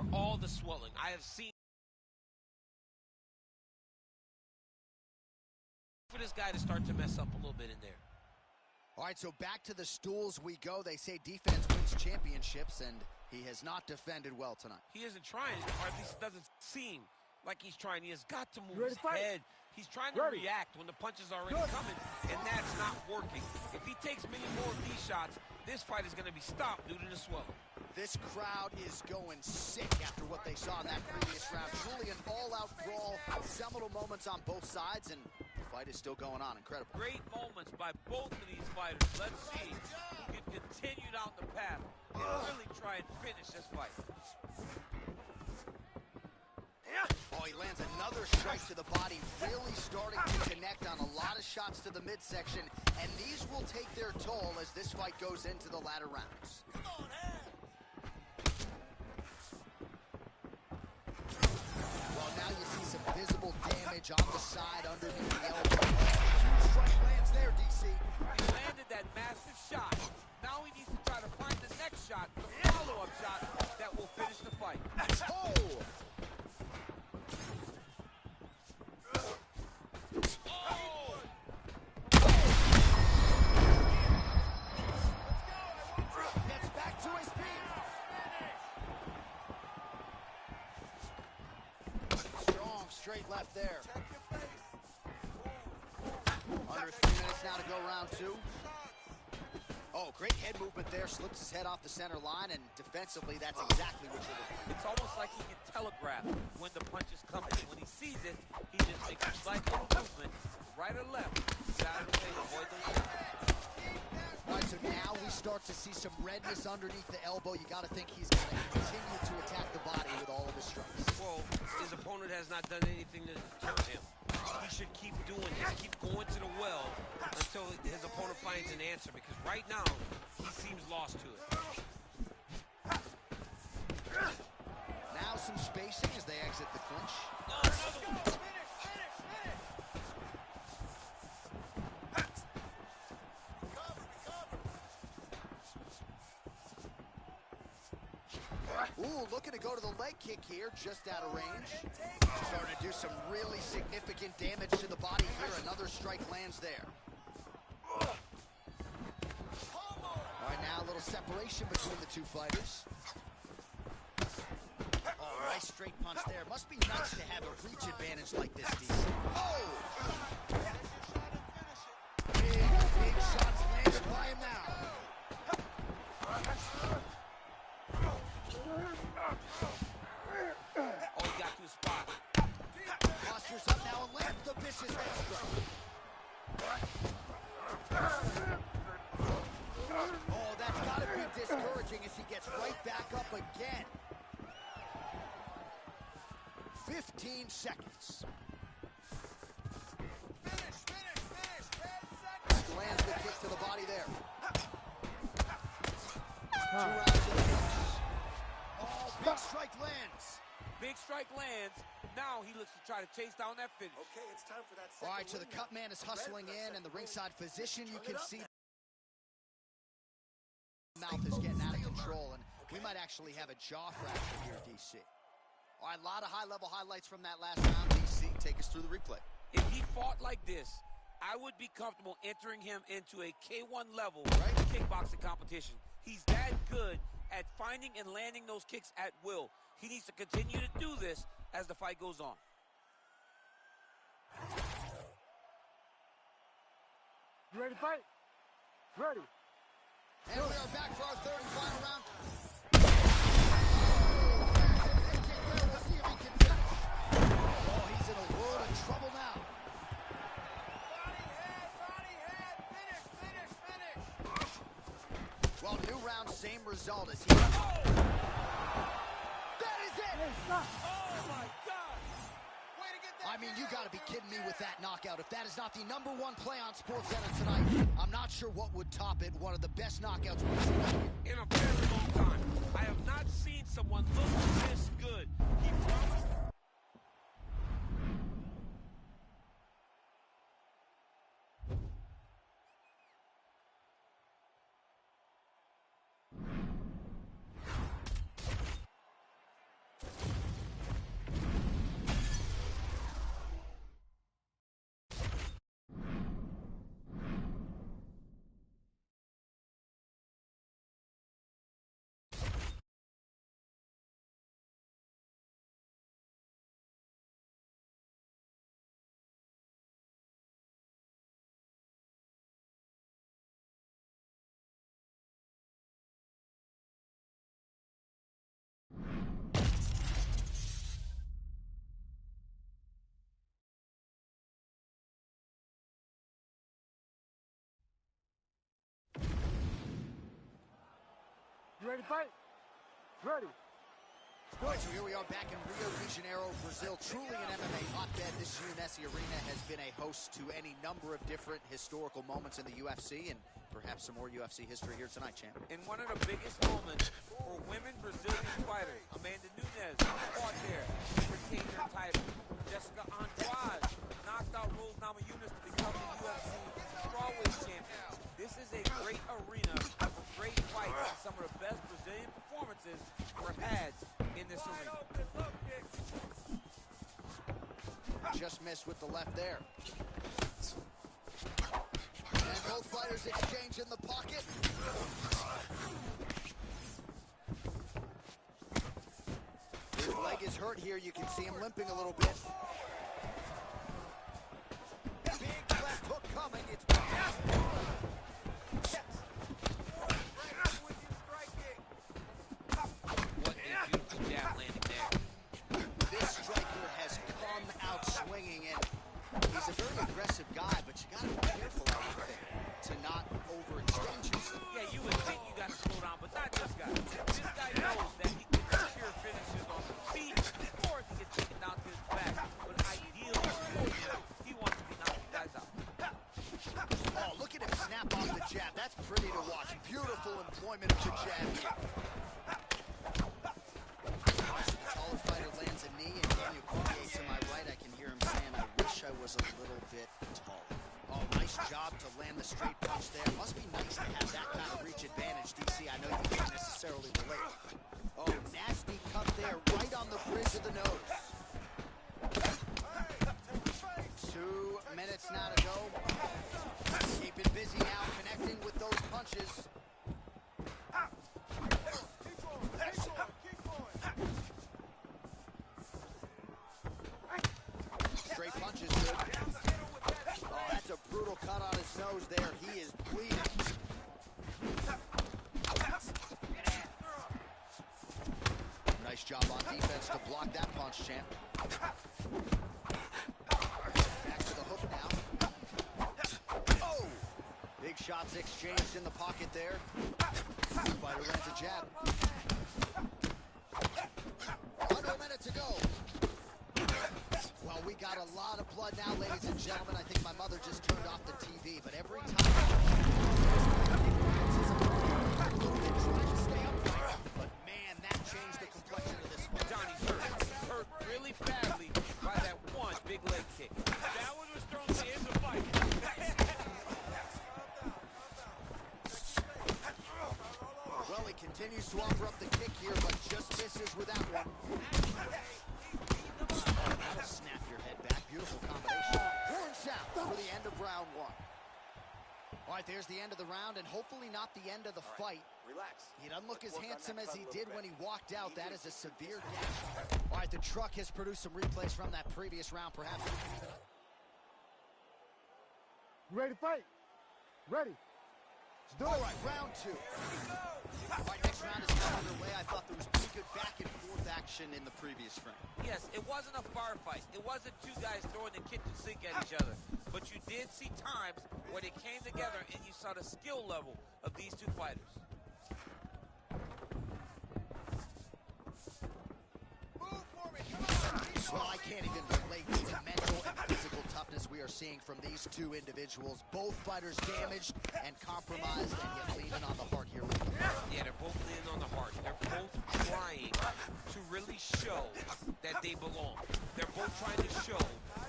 for all the swelling. I have seen for this guy to start to mess up a little bit in there. All right, so back to the stools we go. They say defense wins championships, and he has not defended well tonight. He isn't trying, or at least it doesn't seem like he's trying. He has got to move his head. He's trying to react when the punch is already coming, and that's not working. If he takes many more of these shots, this fight is going to be stopped due to the swelling. This crowd is going sick after what they saw in that previous round. Truly an all-out brawl, seminal moments on both sides, and the fight is still going on. Incredible. Great moments by both of these fighters. Let's see who can continue down the path and really try and finish this fight. Oh, he lands another strike to the body, really starting to connect on a lot of shots to the midsection, and these will take their toll as this fight goes into the latter rounds. Come on, Hands! Well, now you see some visible damage on the side underneath the elbow. Huge strike lands there, DC. He landed that massive shot. Now he needs to try to find the next shot, the follow-up shot that will finish the fight. Oh! Gets back to his feet. Strong straight left there. Under 3 minutes now to go round two. Oh, great head movement there. Slips his head off the center line, and defensively, that's exactly what you're looking for. It's almost like he can telegraph when the punch is coming. When he sees it, he just makes a slight little movement, right or left, out of the way to avoid the shots. All right, so now we start to see some redness underneath the elbow. You got to think he's going to continue to attack the body with all of his strikes. Well, his opponent has not done anything to deter him. He should keep doing this, keep going to the well until his opponent finds an answer, because right now, he seems lost to it. Now some spacing as they exit the clinch. Ooh, looking to go to the leg kick here, just out of range. Starting to do some really significant damage to the body here. Another strike lands there. All right, now a little separation between the two fighters. Oh, nice straight punch there. Must be nice to have a reach advantage like this, DC. Oh! Big shots landed by him now. Oh, he got to his spot. Postures up now and lands the vicious head strike. Oh, that's got to be discouraging as he gets right back up again. 15 seconds. Finish! 10 seconds! Lands the kick to the body there. 2 rounds of the finish. Oh, big strike lands. Big strike lands. Now he looks to try to chase down that finish. Okay, it's time for that All second right, so the win cut now. man is hustling in, and the ringside physician, you can see the mouth is getting out of control, and we might actually have a jaw fracture here, DC. All right, a lot of high-level highlights from that last round. DC, take us through the replay. If he fought like this, I would be comfortable entering him into a K1 level kickboxing competition. He's that good at finding and landing those kicks at will. He needs to continue to do this as the fight goes on. You ready to fight? Ready. And we are back for our third and final round. Let's see if he can finish. Oh, he's in a world of trouble now. Body head! Finish! Well, new round, same result as he... That is it! Hey, stop. Oh, my God! Way to get that! I mean, you got to be kidding me with that knockout. If that is not the #1 play on SportsCenter tonight, I'm not sure what would top it. One of the best knockouts we've seen. In a very long time. I have not seen someone look this good. He promised... ready to fight? Ready. All right, so here we are back in Rio de Janeiro, Brazil. Truly an MMA hotbed. This UNESI Arena has been a host to any number of different historical moments in the UFC, and perhaps some more UFC history here tonight, champ. In one of the biggest moments for women Brazilian fighters, Amanda Nunes fought there to retain her title. Jessica Andrade knocked out Rose Namajunas to become the UFC strawweight champion. This is a great arena for great fights, and some of the best Brazilian performances were had in this arena. Just missed with the left there. And both fighters exchange in the pocket. His leg is hurt here. You can see him limping a little bit. Big left hook coming. It's What a beautiful jab landing there. This striker has come out swinging, and he's a very aggressive guy, but you got to be careful, I would think, to not overextend yourself. Yeah, you would think you got to slow down, but not this guy. This guy knows that he can secure finishes on the feet, or if he gets taken down to his back. But ideally, he wants to be knocking guys out. Oh, look at him snap off the jab. That's pretty to watch. Beautiful employment of the jab here. The taller fighter lands a knee, and Daniel Cormier to my right, I can hear him saying, I wish I was a little bit taller. Oh, nice job to land the straight punch there. Must be nice to have that kind of reach advantage, DC. I know you can't necessarily relate. Oh, nasty cut there, right on the bridge of the nose. 2 minutes now to go. Keeping busy now, connecting with those punches. Straight punches, good. Oh, that's a brutal cut on his nose there. He is bleeding. Nice job on defense to block that punch, champ. Back to the hook now. Oh! Big shots exchanged in the pocket there. Fighter lands a jab. Under a minute to go. Well, we got a lot of blood now, ladies and gentlemen. I think my mother just turned off the TV, but every time trying to stay upright. But man, that changed the complexion of this one. Johnny's hurt. He's hurt really badly by that one big leg kick. That one was thrown to end the fight. Well, he continues to offer up the kick here, but just misses with that one. That'll snap your head back. Beautiful combination. Horn sound for the end of round 1. All right, there's the end of the round, and hopefully not the end of the fight. Relax. He doesn't look as handsome as he did when he walked out. That is a severe gash. All right, the truck has produced some replays from that previous round, perhaps. You ready to fight? Ready. Let's do it. All right, round 2. All right, next round is now underway. I thought there was pretty good back and forth action in the previous frame. Yes, it wasn't a firefight. It wasn't two guys throwing the kitchen sink at each other. But you did see times where they came together and you saw the skill level of these two fighters. Move for me. Come on. Well, I can't even relate to the mental and physical toughness we are seeing from these two individuals. Both fighters damaged and compromised, and yet leaning on the heart here with them. Yeah, they're both leaning on the heart. They're both trying to really show that they belong. They're both trying to show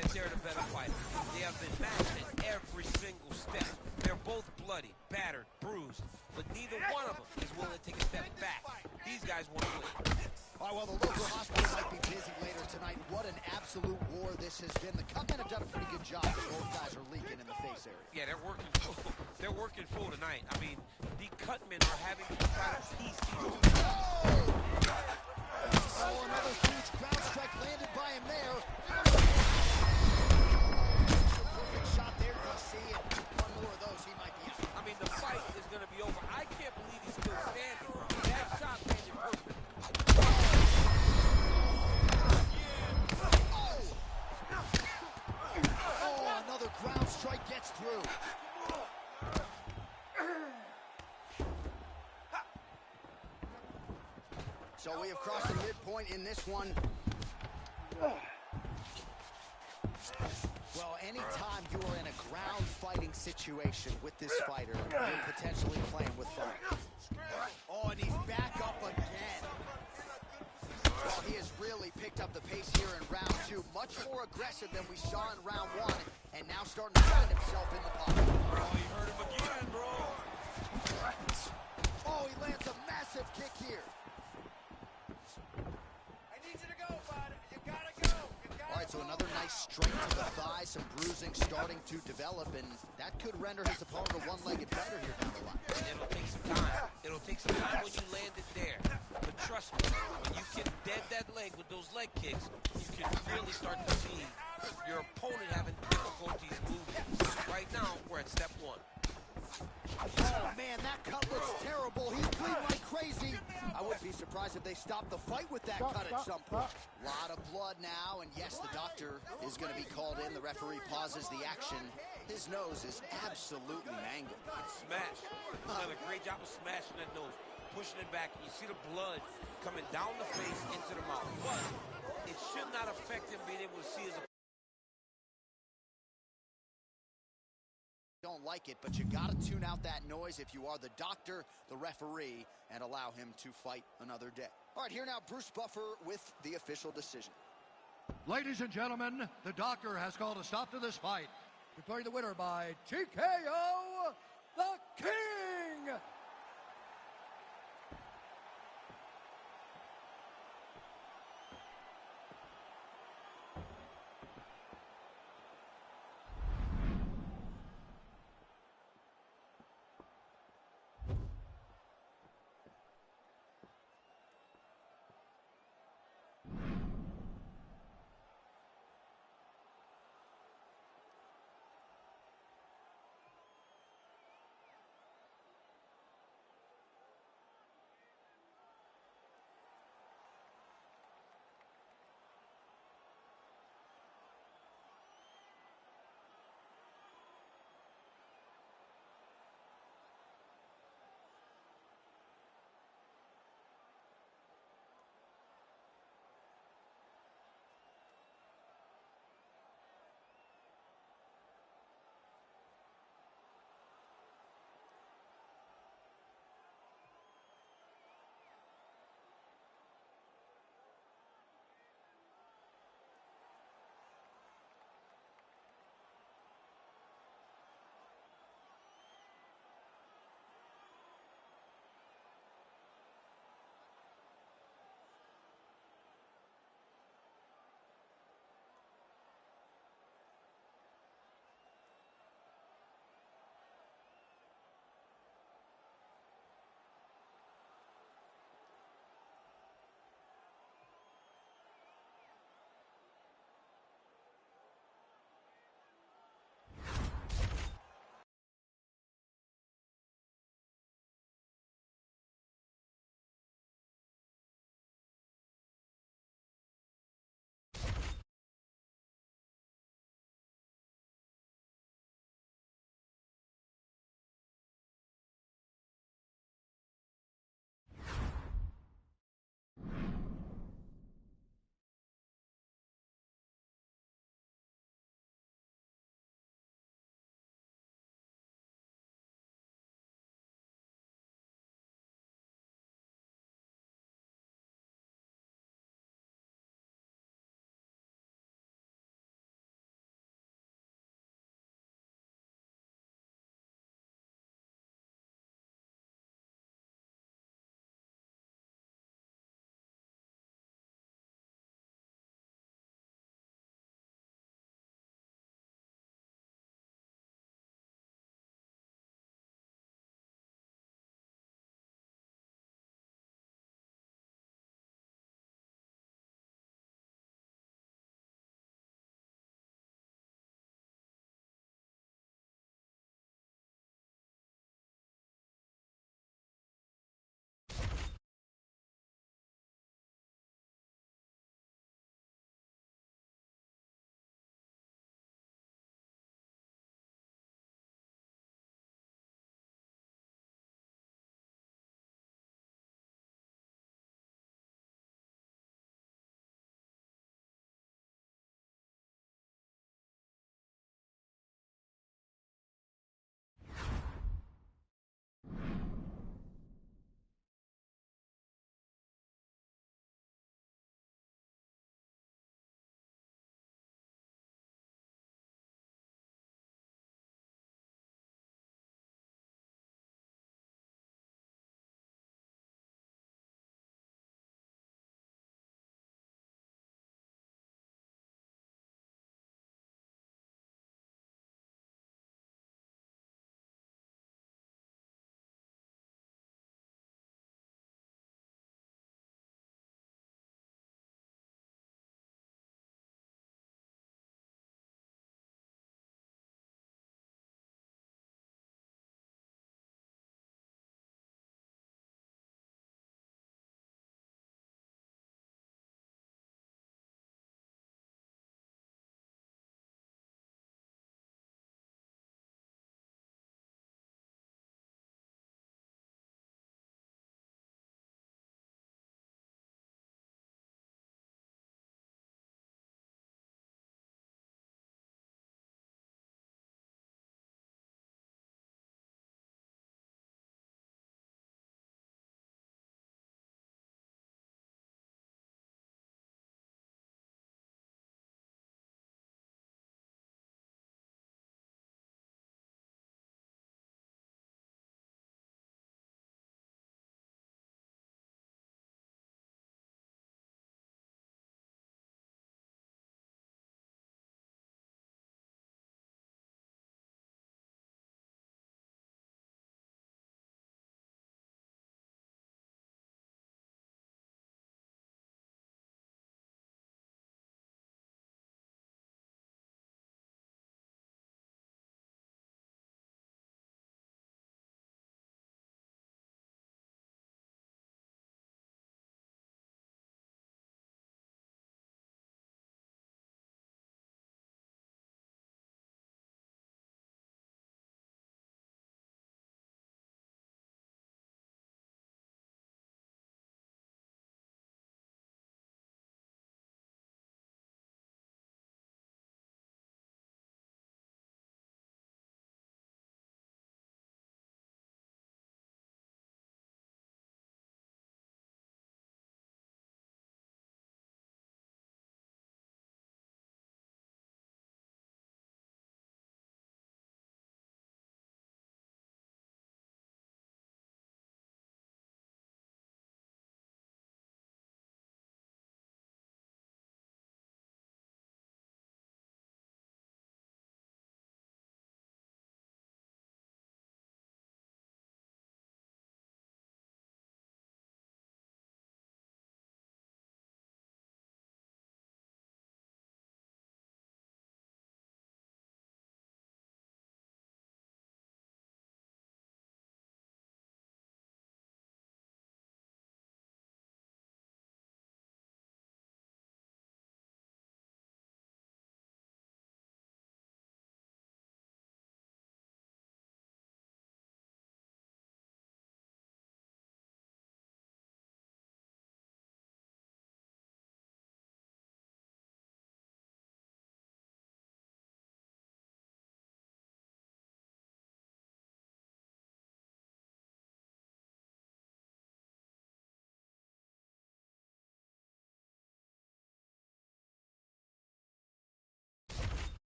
that they're the better fighter. They have been matched at every single step. They're both bloody, battered, bruised, but neither one of them is willing to take a step back. These guys want to win. All right, well, the local hospital might be busy later tonight. What an absolute war this has been. The Cutmen have done a pretty good job. Both guys are leaking in the face area. Yeah, they're working full. They're working full tonight. I mean, the Cutmen are having to try to piece these two. Oh, another huge ground strike landed by him there. Perfect shot there, DC, and one more of those, he might be out. I mean, the fight is going to be over. I can't believe he's still standing. That shot landed perfect. Oh, another ground strike gets through. So we have crossed the midpoint in this one. Well, anytime you are in a ground fighting situation with this fighter, you're potentially playing with fire. Oh, and he's back up again. Well, he has really picked up the pace here in round 2. Much more aggressive than we saw in round 1, and now starting to find himself in the pocket. Oh, you hurt him again, bro. Oh, he lands a massive kick here. I need you to go, bud. You gotta go. All right, so another nice straight to the thigh, some bruising starting to develop, and that could render his opponent a one-legged fighter here down the line. And it'll take some time. It'll take some time when you land it there. But trust me, when you can dead that leg with those leg kicks, you can really start to see your opponent having difficulties moving. Right now, we're at step 1. Oh, man, that cut looks terrible. He's bleeding like crazy. I wouldn't be surprised if they stopped the fight with that cut at some point. A lot of blood now, and yes, the doctor is going to be called in. The referee pauses the action. His nose is absolutely mangled. Smash. He's done a great job of smashing that nose, pushing it back. You see the blood coming down the face into the mouth. But it should not affect him being able to see his opponent. Don't like it, but you got to tune out that noise if you are the doctor, the referee, and allow him to fight another day. All right, here now, Bruce Buffer with the official decision. Ladies and gentlemen, the doctor has called a stop to this fight, declaring the winner by TKO, the King!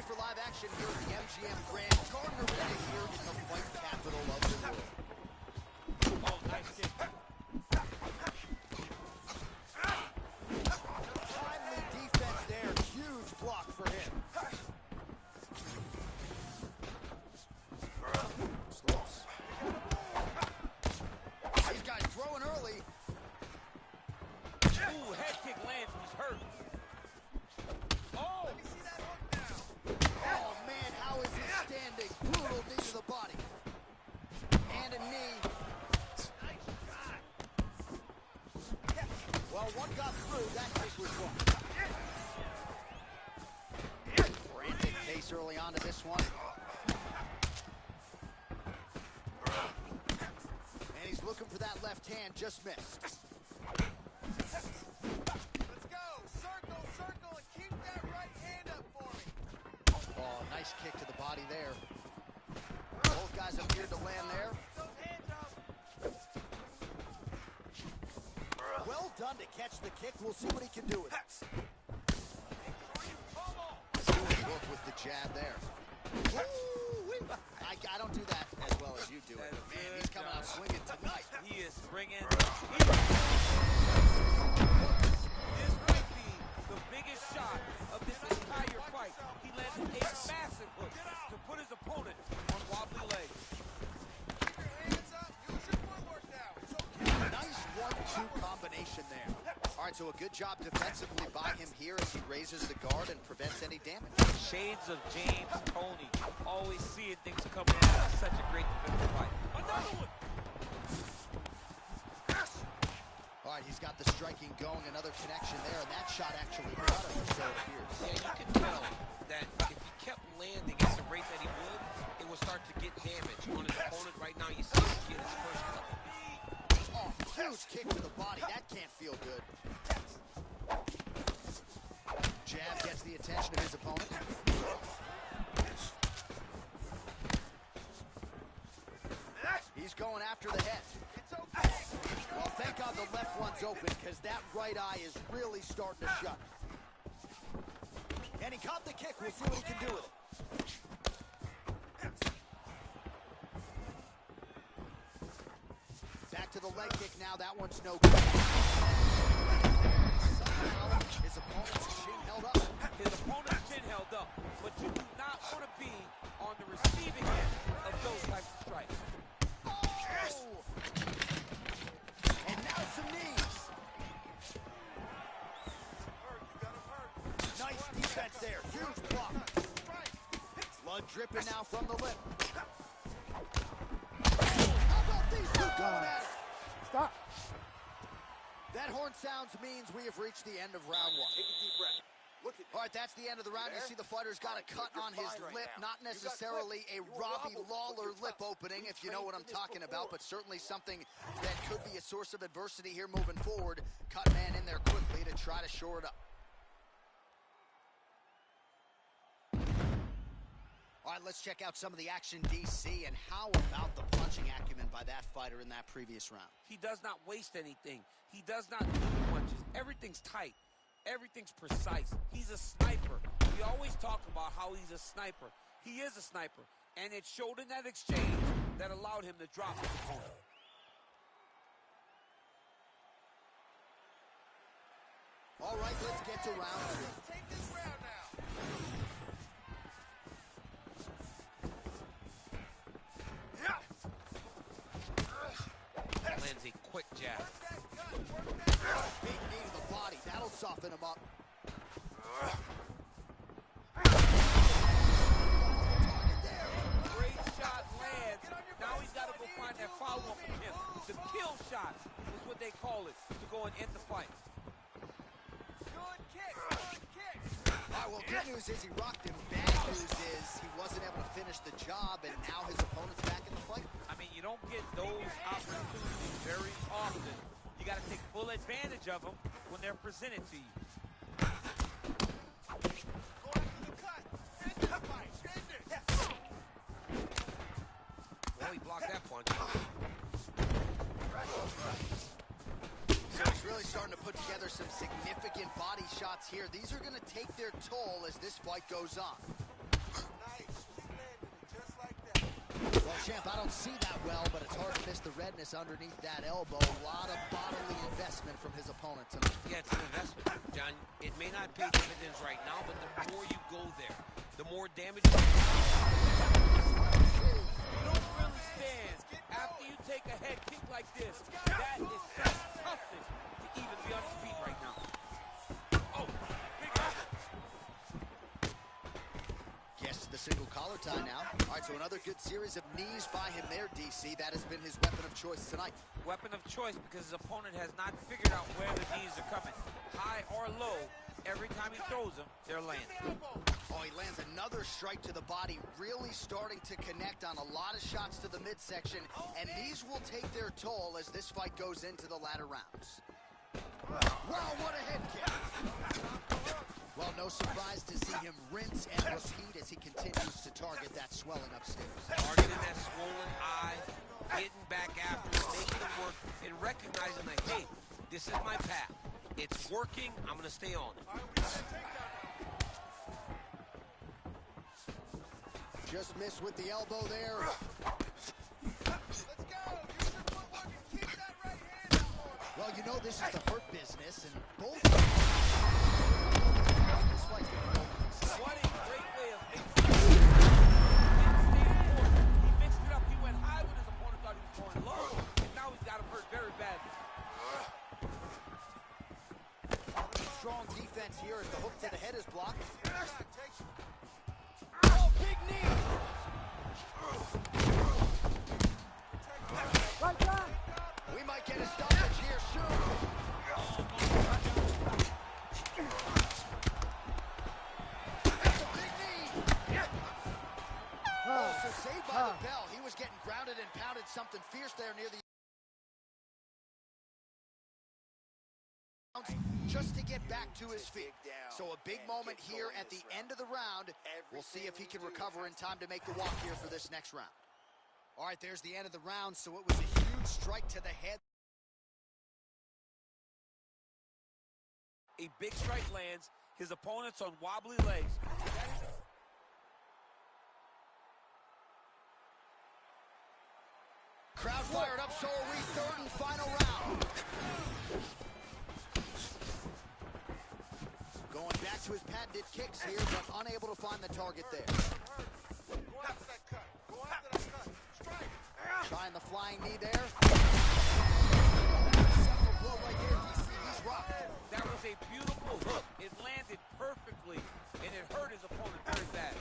for live action here at the MGM Grand Garden Arena here in the fight capital of the world. Oh, nice kick. Timely defense there. Huge block for him. Slips. These guys throwing early. Ooh, head kick lands and he's hurt. Oh! Let me see that hook now. Oh, man, how is he standing? Brutal knee to the body. And a knee. Nice shot. Well, one got through. That kick was blocked. Frantic pace early on to this one. And he's looking for that left hand. Just missed. Let's go. Circle, circle, and keep that right hand up for me. Oh, nice kick to the body there. Both guys appeared to land there. Those hands up. Well done to catch the kick. We'll see what he can do with it. Make sure you pummel. Look with the jab there. Woo-wee. I don't do that as well as you do it. Man, he's coming out swinging tonight. He is bringing. This might be the biggest shot of this entire fight. He landed a massive hook to put his opponent on wobbly legs. Keep your hands up. Use your footwork now. It's okay. Nice 1-2 combination there. All right, so a good job defensively by him here as he raises the guard and prevents any damage. Shades of James Toney. Always seeing things coming out. Such a great defensive fight. Another one. All right, he's got the striking going, another connection there, and that shot actually cut him, so it appears. Yeah, you can tell that if he kept landing at the rate that he would, it would start to get damage on his opponent. Right now, you see him get his first cut. Oh, huge kick to the body. That can't feel good. Jab gets the attention of his opponent. He's going after the head. It's okay. Well, thank God the left one's open because that right eye is really starting to shut. And he caught the kick. We'll see what he can do with it. Back to the leg kick now. That one's no good. Somehow his opponent's chin held up. His opponent's chin held up. But you do not want to be on the receiving end of those types of strikes. Oh! And now some knees. You got him hurt. Nice defense there. Huge block. Strike. Blood dripping now from the lip. How about these two going at it? Stop. That horn sounds means we have reached the end of round one. Take a deep breath. Look at All right, that's the end of the round. You see the fighter's got a cut on his lip. Not necessarily a Robbie Lawler lip opening, if you know what I'm talking about, but certainly something that could be a source of adversity here moving forward. Cut man in there quickly to try to shore it up. All right, let's check out some of the action, DC, and how about the punching acumen by that fighter in that previous round? He does not waste anything. He does not do punches. Everything's tight. Everything's precise. He's a sniper. We always talk about how he's a sniper. He is a sniper. And it showed in that exchange that allowed him to drop his opponent. All right, let's get to round two. Take this round now. Lands a quick jab. Work that gut. Work that gut. Big knee to the body. That'll soften him up. Great shot lands. Now he's got to go find that follow-up from him. The kill shot is what they call it to go and end the fight. Good kick. Good kick. All right, well, good news is he rocked him. Bad news is he wasn't able to finish the job, and now his opponent's back in the fight. I mean, you don't get those opportunities very often. You got to take full advantage of them when they're presented to you. Go after the cut. End the fight. End it. Well, he blocked that punch. So he's really starting to put together some significant body shots here. These are going to take their toll as this fight goes on. see that well, but it's hard to miss the redness underneath that elbow. A lot of bodily investment from his opponent tonight. Yeah, it's an investment, John. It may not pay dividends right now, but the more you go there, the more damage you do. You don't really stand after you take a head kick like this. That is such toughness to even be on his feet right now. Oh, big up. Gets the single collar tie now. All right, so another good series of knees by him there, DC. That has been his weapon of choice tonight. Weapon of choice because his opponent has not figured out where the knees are coming. High or low, every time he throws them, they're landing. Oh, he lands another strike to the body, really starting to connect on a lot of shots to the midsection, and these will take their toll as this fight goes into the latter rounds. Wow, what a head kick! Well, no surprise to see him rinse and repeat as he continues to target that swelling upstairs. Targeting that swollen eye, getting back after it, making it work, and recognizing that, hey, this is my path. It's working. I'm going to stay on it. Just missed with the elbow there. Let's go. Use your footwork and keep that right hand up. Well, you know this is the hurt business, and both. This fight's gonna go for themselves. What a great way of mixing it. He didn't stay in corner. He mixed it up. He went high when his opponent thought he was going low, and now he's got him hurt very badly. Strong defense here as the hook to the head is blocked. Oh, big knee. Right back. We might get a stoppage here soon. That's a big knee. Oh, so saved by the bell. He was getting grounded and pounded something fierce there near the just to get back to his feet. So a big moment here at the end of the round. We'll see if he can recover in time to make the walk here for this next round. All right, there's the end of the round, so it was a huge strike to the head. A big strike lands. His opponent's on wobbly legs. Crowd fired up, so are we. Third and final round. Going back to his patented kicks here, but unable to find the target there. Go after that cut. Go after that cut. Strike. Trying the flying knee there. Central blow right there, DC. He's rocked. That was a beautiful hook. It landed perfectly, and it hurt his opponent very bad.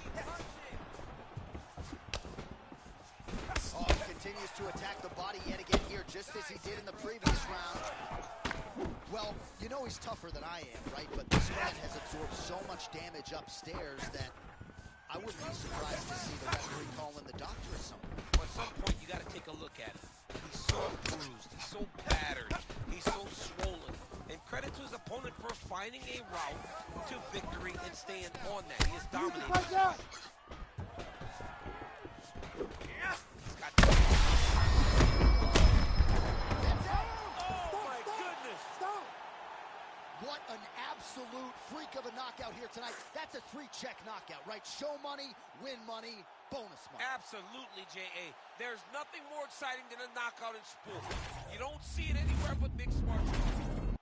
Oh, he continues to attack the body yet again here, just as he did in the previous round. Well, you know he's tougher than I am, right? But this man has absorbed so much damage upstairs that I wouldn't be surprised to see the referee call in the doctor at some point. At some point, you got to take a look at him. He's so bruised. He's so battered. He's so swollen. And credit to his opponent for finding a route to victory and staying on that. He is dominating. Right there. He's got Oh, my goodness. Stop. What an absolute freak of a knockout here tonight. That's a 3-check knockout, right? Show money, win money, bonus money. Absolutely, J.A. There's nothing more exciting than a knockout in sport. You don't see it anywhere but mixed martial arts.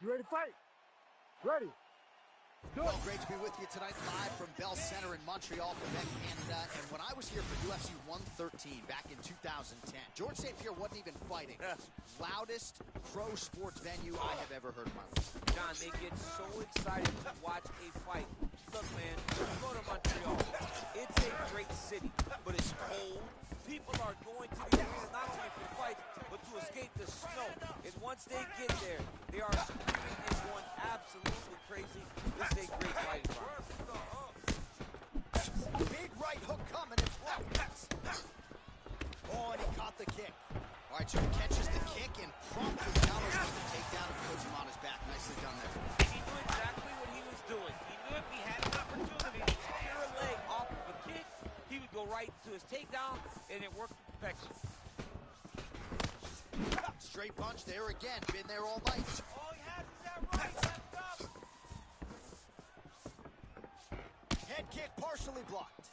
You ready to fight? Ready. Well, great to be with you tonight live from Bell Center in Montreal, Quebec, Canada. And when I was here for UFC 113 back in 2010, George St. Pierre wasn't even fighting. Loudest pro sports venue I have ever heard of my life. John, they get so excited to watch a fight. Look, man, you go to Montreal. It's a great city, but it's cold. People are going to the arena not only for fights, but to escape the snow. And once they get there, they are screaming and going absolutely crazy. This is a great fight environment. Big right hook coming and blocked. Oh, and he caught the kick. All right, so he catches the kick and promptly counters with the takedown and puts him on his back. Nicely done there. He knew exactly what he was doing. He knew if he had an opportunity to secure a leg off of a kick, he would go right to his takedown, and it worked to perfection. Straight punch there again. Been there all night. All he has is that right left up. Head kick partially blocked.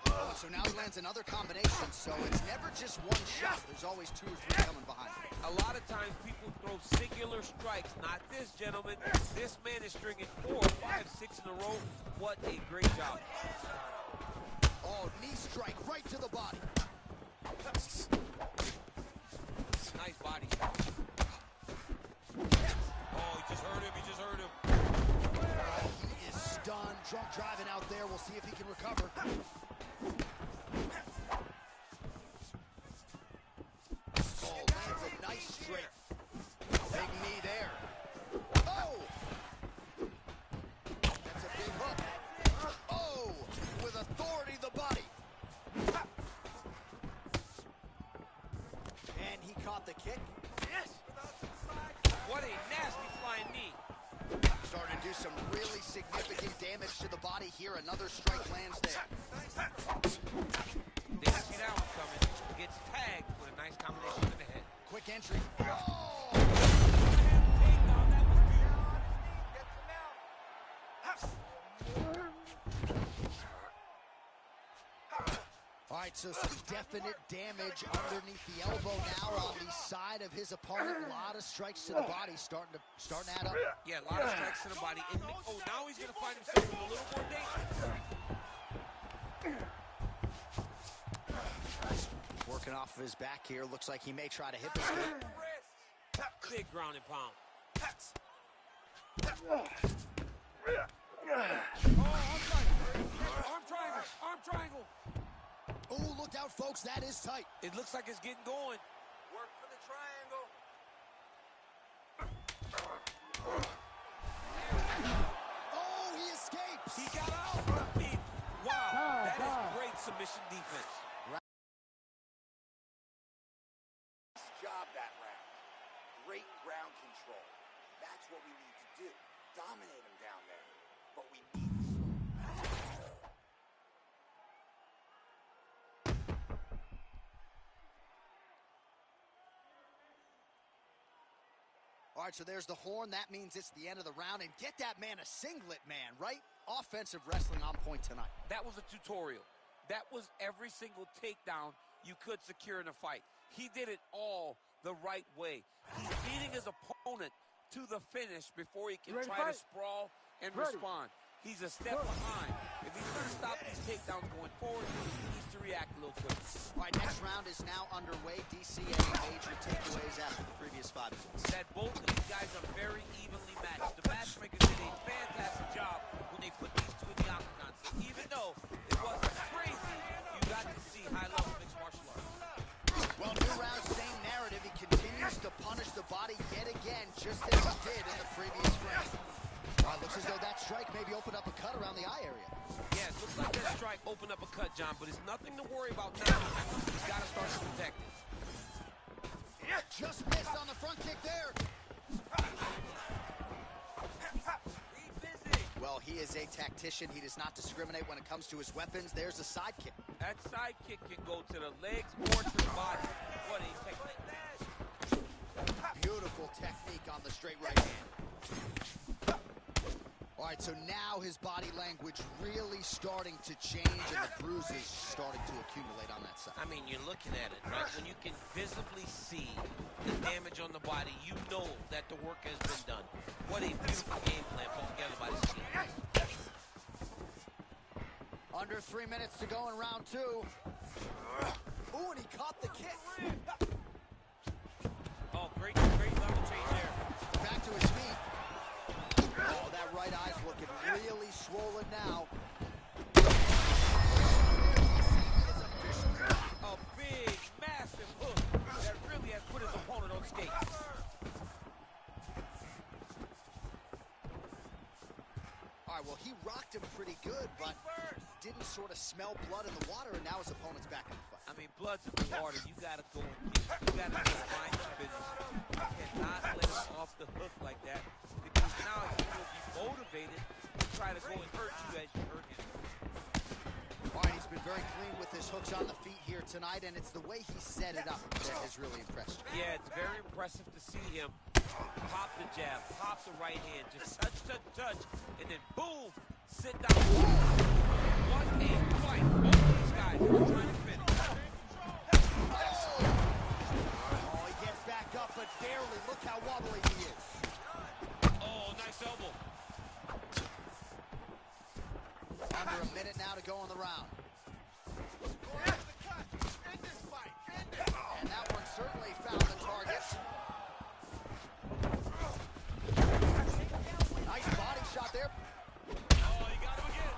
Oh, so now he lands another combination, so it's never just one shot. There's always 2 or 3 coming behind him. A lot of times people throw singular strikes. Not this, gentlemen. This man is stringing 4, 5, 6 in a row. What a great job. Oh, knee strike right to the body. Nice body shot. Oh, he just hurt him. He just hurt him. He is stunned. Drunk driving out there. We'll see if he can recover. Oh, lands a nice straight. Big knee there. Oh! That's a big hook. Oh! With authority, the body. And he caught the kick. What a nasty flying knee. Starting to do some really significant damage to the body here. Another strike lands there. Didn't see that one coming. Gets tagged with a nice combination to the head. Quick entry. Oh! Takedown, that was beautiful. Gets him out. All right, so some definite damage underneath the elbow now on the side of his opponent. A lot of strikes to the body starting to add up. Yeah, a lot of strikes to the body. And, oh, now he's going to find himself in a little more danger. Working off of his back here. Looks like he may try to hip escape. Big ground and pound. Arm triangle. Arm triangle. Oh, look out, folks. That is tight. It looks like it's getting going. Work for the triangle. Oh, he escapes. He got out. Wow, that is great submission defense. Nice job that round. Great ground control. That's what we need to do. Dominate him down there. But we need to All right, so there's the horn. That means it's the end of the round. And get that man a singlet, man, right? Offensive wrestling on point tonight. That was a tutorial. That was every single takedown you could secure in a fight. He did it all the right way. He's beating his opponent to the finish before he can try to sprawl and respond. He's a step behind. If he's going to stop these takedowns going forward, he needs to react a little quicker. All right, next round is now underway. DC, any major takeaways after the previous 5 minutes? That both of these guys are very evenly matched. The matchmakers did a fantastic job when they put these two in the octagon. So even though it wasn't crazy, you got to see high-level mixed martial arts. Well, new round, same narrative. He continues to punish the body yet again, just as he did in the previous frame. Looks as though that strike maybe opened up a cut around the eye area. Yeah, it looks like that strike opened up a cut, John, but it's nothing to worry about now. He's got to start to protect it. Just missed on the front kick there. Well, he is a tactician. He does not discriminate when it comes to his weapons. There's a side kick. That side kick can go to the legs or to the body. What a technique. Beautiful technique on the straight right hand. All right, so now his body language really starting to change and the bruises starting to accumulate on that side. side. I mean, you're looking at it, right? When you can visibly see the damage on the body, you know that the work has been done. What a beautiful game plan put together by this team. Under 3 minutes to go in round 2. Ooh, and he caught the kick. Oh, great level change there. Back to his feet. Oh, that right eye's looking really swollen now. A big, massive hook that really has put his opponent on skates. All right, well, he rocked him pretty good, but didn't sort of smell blood in the water, and now his opponent's back in the fight. I mean, blood's in the water. You gotta go and get it. You gotta go find your business. You cannot let him off the hook like that, because now he will be motivated to try to go and hurt you as you hurt him. All right, he's been very clean with his hooks on the feet here tonight, and it's the way he set it up that has really impressed you. Yeah, it's very impressive to see him pop the jab, pop the right hand, just touch, and then boom, sit down. What a fight. Both of these guys are trying to finish. Oh, he gets back up, but barely. Look how wobbly he is. Oh, nice elbow. Under a minute now to go in the round. And that one certainly found the target. Nice body shot there. Oh, you got him again.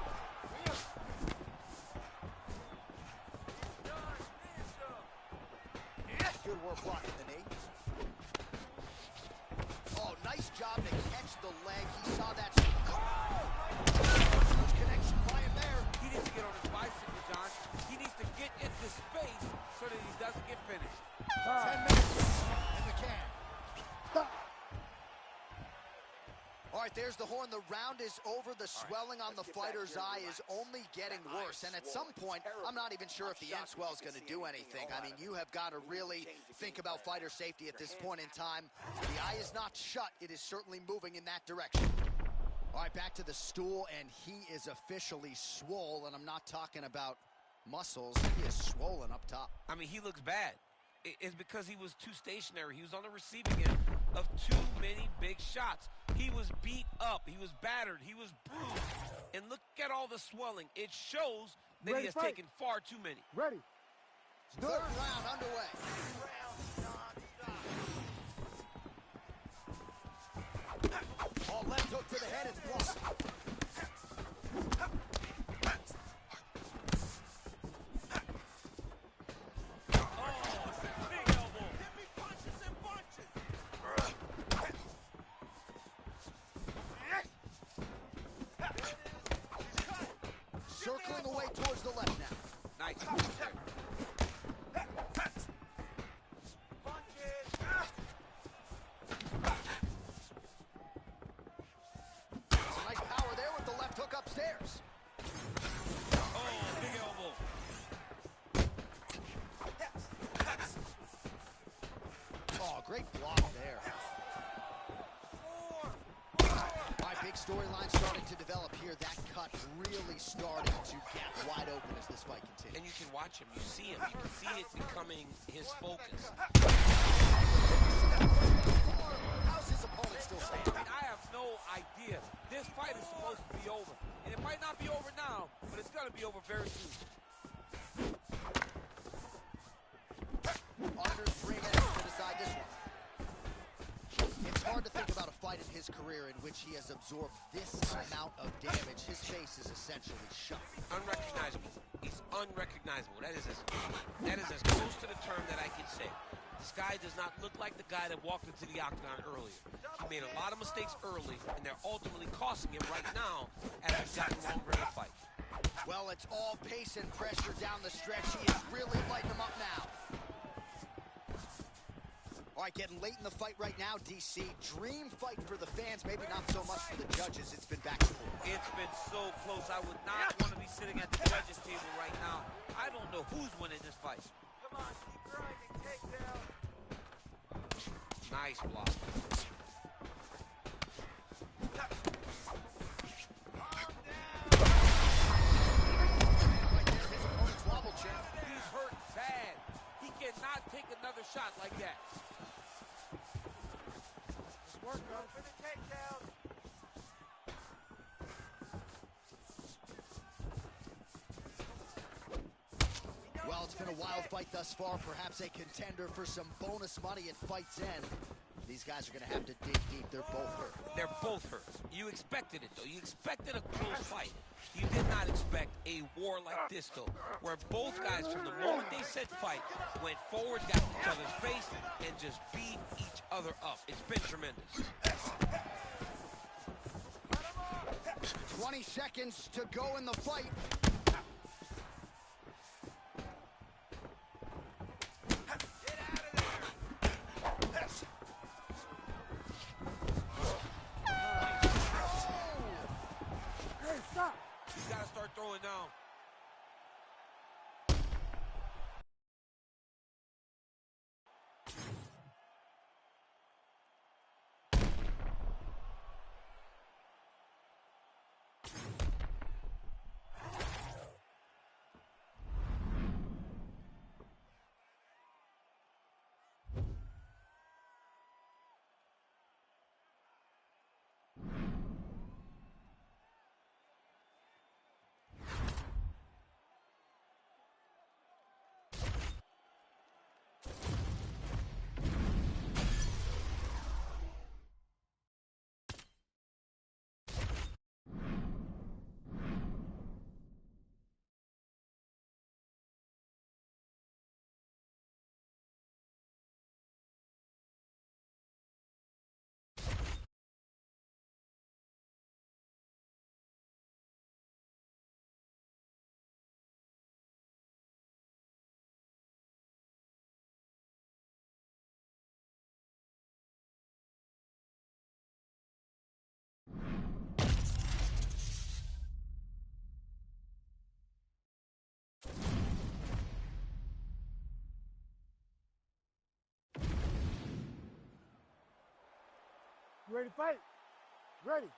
Good work blocking the knee. Oh, nice job to catch the leg. He saw that. Huge connection by him there. He needs to get on his bicycle, John. He needs to get into space so that he doesn't get finished. 10 minutes in the can. Stop. All right, there's the horn. The round is over. The swelling on the fighter's eye is only getting worse. And at some point, I'm not even sure if the end swell is going to do anything. I mean, you have got to really think about fighter safety at this point in time. The eye is not shut. It is certainly moving in that direction. All right, back to the stool, and he is officially swole. And I'm not talking about muscles. He is swollen up top. I mean, he looks bad. It's because he was too stationary. He was on the receiving end of too many big shots. He was beat up. He was battered. He was bruised. And look at all the swelling. It shows that he has taken far too many. Ready. Third round underway. Oh, left hook to the head. It's blocked. Circling away towards the left now. Nice move there. Some nice power there with the left hook upstairs. Oh, big elbow. Oh, great block there. All right, big storyline starting to develop here. That cut really starting to gap wide open as this fight continues. And you can watch him. You see him. You can see it becoming his focus. How's his opponent still standing? I mean, I have no idea. This fight is supposed to be over. And it might not be over now, but it's going to be over very soon. Under 3 minutes to decide this one. It's hard to think about a fight in his career in which he has absorbed this amount of damage. His face is essentially shut. Unrecognizable. He's unrecognizable. That is as close to the term that I can say. This guy does not look like the guy that walked into the octagon earlier. He made a lot of mistakes early, and they're ultimately costing him right now as he's gotten longer in the fight. Well, it's all pace and pressure down the stretch. He is really lighting them up now. All right, getting late in the fight right now, DC. Dream fight for the fans, maybe not so much for the judges. It's been back and forth. It's been so close. I would not want to be sitting at the judges' table right now. I don't know who's winning this fight. Come on, keep grinding, takedown. Nice block. Right there, his opponent's wobble check. He's hurt bad. another shot like that. Work for the takedown. Well, it's been a wild fight thus far. Perhaps a contender for some bonus money at Fight's End. These guys are going to have to dig deep. They're both hurt. They're both hurt. You expected it, though. You expected a close fight. You did not expect a war like this, though, where both guys, from the moment they said fight, went forward, got in each other's face, and just beat each other up. It's been tremendous. 20 seconds to go in the fight. Throwing down. You ready to fight? Ready.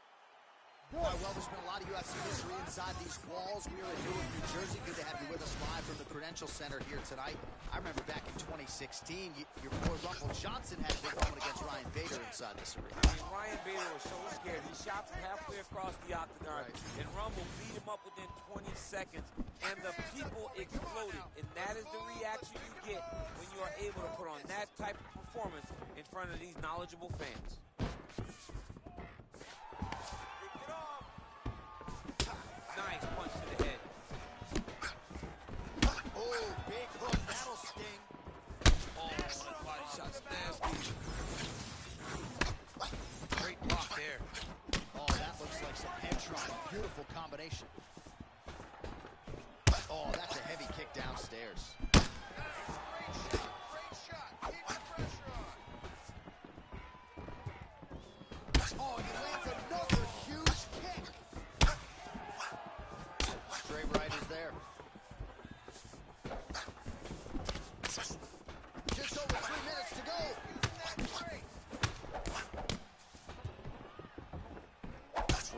All right, well, there's been a lot of UFC history inside these walls. We are in Newark, New Jersey. Good to have you with us live from the Prudential Center here tonight. I remember back in 2016, your boy Rumble Johnson had a big moment against Ryan Bader inside this arena. I mean, Ryan Bader was so scared. He shot from halfway across the octagon, and Rumble beat him up within 20 seconds, and the people exploded. And that is the reaction you get when you are able to put on that type of performance in front of these knowledgeable fans. Nice punch to the head. Oh, big hook. That'll sting. Oh, that body shot's nasty. Great block there. Oh, that looks like some head trauma. Beautiful combination. Oh, that's a heavy kick downstairs. Great shot. Keep the pressure on. Oh, he lands another huge kick. Straight right is there. Just over 3 minutes to go.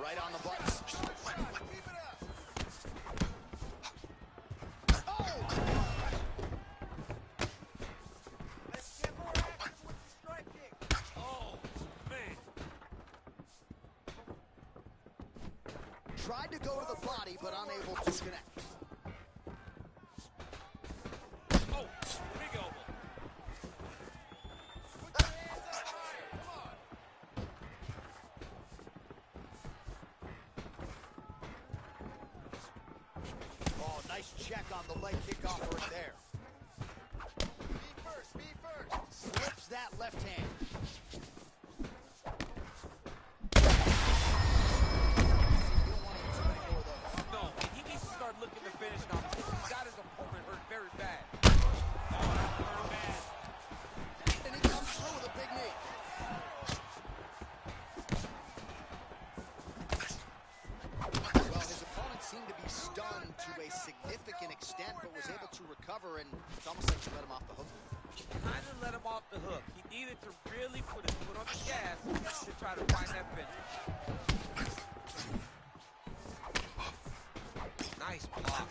Right on the button. Keep it up. Oh! Let's get more active with the striking. Oh, man. Tried to go to the body, but unable to connect. Oh, big elbow. Put your hands up higher. Come on. Oh, nice check on the leg kickoff right there. Be first. Be first. Slips that left hand. You don't want to get too many more of those. No, and he needs to start looking to finish now because he's got his opponent hurt very bad. And he comes through with a big knee. Well, his opponent seemed to be stunned to a significant extent, but was able to recover, and it's almost like he let him off the hook. Kind of let him off the hook. He needed to really put his foot on the gas to try to find that finish. Nice block.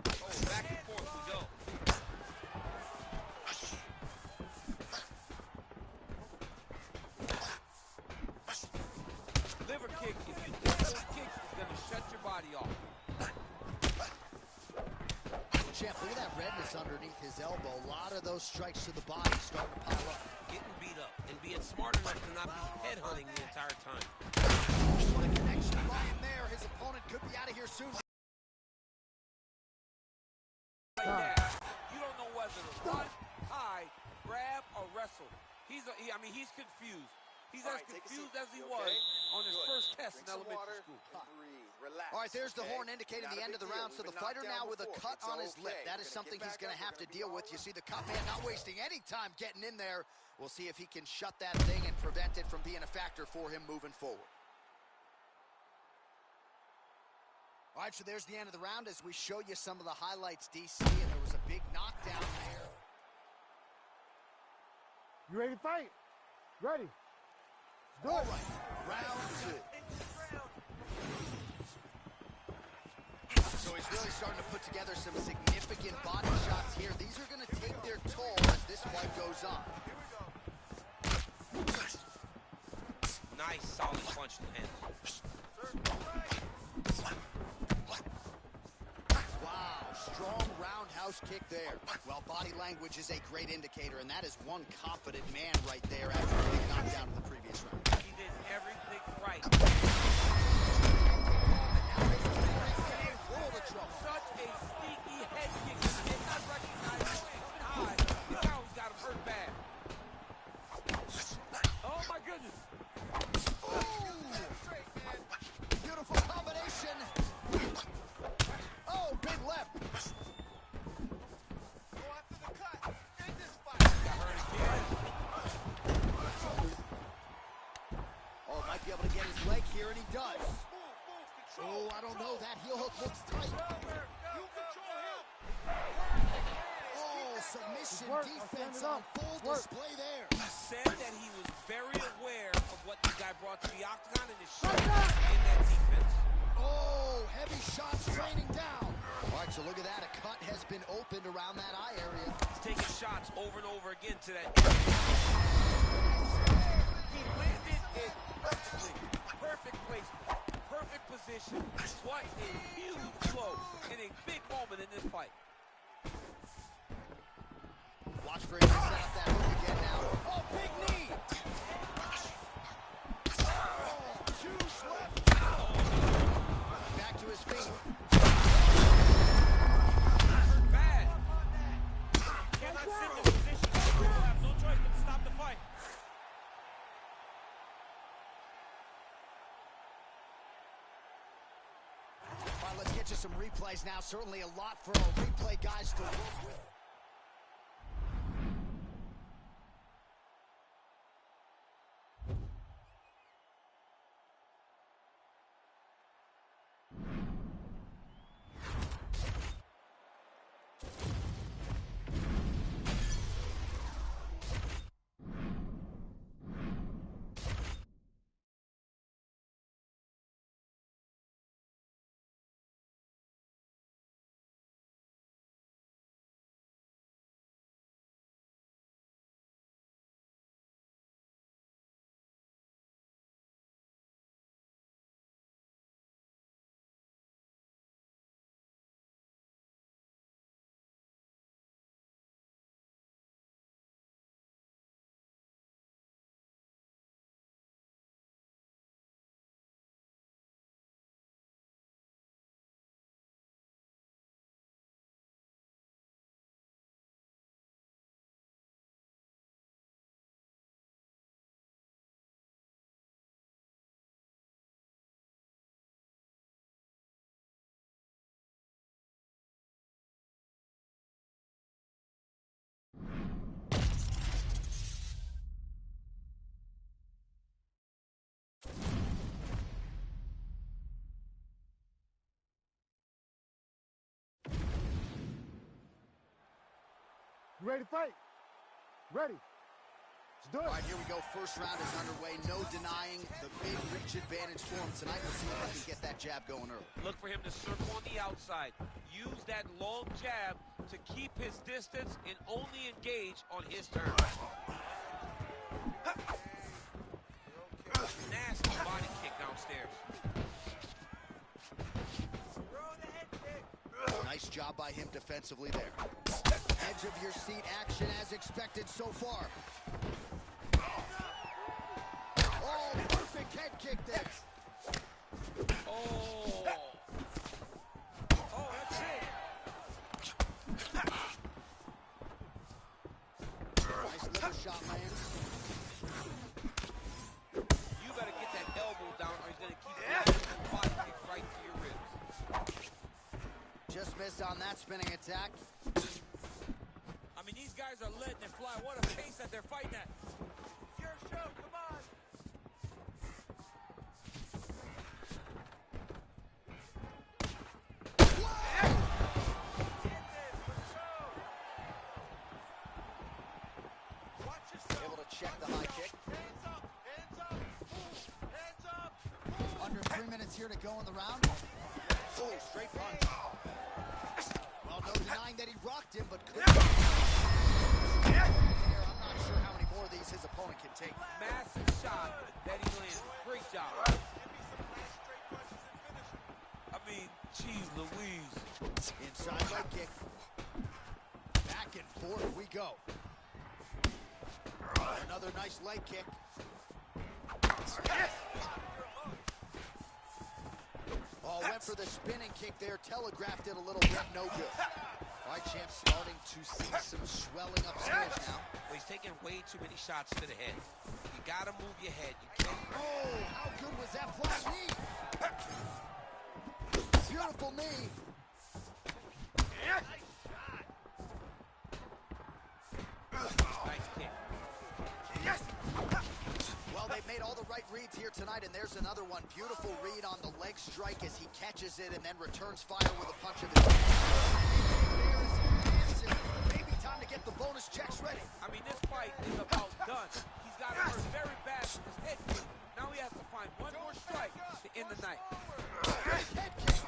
Oh, back and forth we go. champ, look at that redness underneath his elbow. A lot of those strikes to the body starting to pile up. Getting beat up and being smart enough to not be headhunting the entire time. What a connection lying there. His opponent could be out of here soon. Like that. You don't know whether to run, hide, grab, or wrestle. He's confused. He's as confused as he was on his first test in elementary school. All right, there's the horn indicating the end of the round. So the fighter now with a cut on his lip. That is something he's going to have to deal with. You see the cut man not wasting any time getting in there. We'll see if he can shut that thing and prevent it from being a factor for him moving forward. All right, so there's the end of the round as we show you some of the highlights, DC, and there was a big knockdown there. You ready to fight? Ready. All right, round two. So he's really starting to put together some significant body shots here. These are going to take their toll as this fight goes on. Nice, solid punch to the hands. Wow, strong roundhouse kick there. Well, body language is a great indicator, and that is one confident man right there after a big knockdown in the previous round. He did everything right. Such a sneaky head kick. He did not recognize him coming high. And now he's got him hurt bad. Oh, my goodness. Beautiful combination. Oh, big left. Go after the cut. End this fight. Got hurt again. Oh, might be able to get his leg here, and he does. Move, control. Oh, I don't know. That heel hook looks tight. You control him. Oh, submission Work. defense Stand it on up. full Work. display there. He said that he was very aware of what the guy brought to the octagon and his shot in that defense. Oh, heavy shots raining down. All right, so look at that. A cut has been opened around that eye area. He's taking shots over and over again to that area. He landed it perfectly. Perfect placement. Perfect position. What a huge blow in a big moment in this fight. Watch for him to set up that hook again now. Oh, big knee. Oh, huge left. Back to his feet. Bad. Cannot sit in this position. He will have no choice but to stop the fight. All right, let's get you some replays now. Certainly a lot for our replay guys to work with. You ready to fight? Ready. Let's do it. All right, here we go. First round is underway. No denying the big reach advantage for him tonight. We'll see if he can get that jab going early. Look for him to circle on the outside. Use that long jab to keep his distance and only engage on his turn. Nasty body kick downstairs. Throw the head kick. Nice job by him defensively there. Edge of your seat action as expected so far. Oh, perfect head kick there. Oh. Oh, that's it. Nice liver shot lands. You better get that elbow down or he's going to keep getting body kick right to your ribs. Just missed on that spinning attack. I mean, these guys are letting it fly. What a pace that they're fighting at. It's your show. Come on. Able to check the high kick. Hands up. Hands up. Hands up. Under 3 minutes here to go in the round. Oh, straight punch. Well, no denying that he rocked him, but couldn't. I'm not sure how many more of these his opponent can take. Massive shot that he landed. Great job. Give me some nice straight punches and finish him. I mean, geez Louise. Inside leg kick. Back and forth we go. Another nice leg kick. Oh, went for the spinning kick there. Telegraphed it a little bit. No good. All right, champ, starting to see some swelling upstairs now. Well, he's taking way too many shots to the head. You got to move your head. You can't. Oh, how good was that flat knee? Beautiful knee. Nice kick. Well, they've made all the right reads here tonight, and there's another one. Beautiful read on the leg strike as he catches it and then returns fire with a punch of his head. Maybe time to get the bonus checks ready. I mean, this fight is about done. He's got hurt very bad with his head kick. Now he has to find one more strike to end the night. Head kick.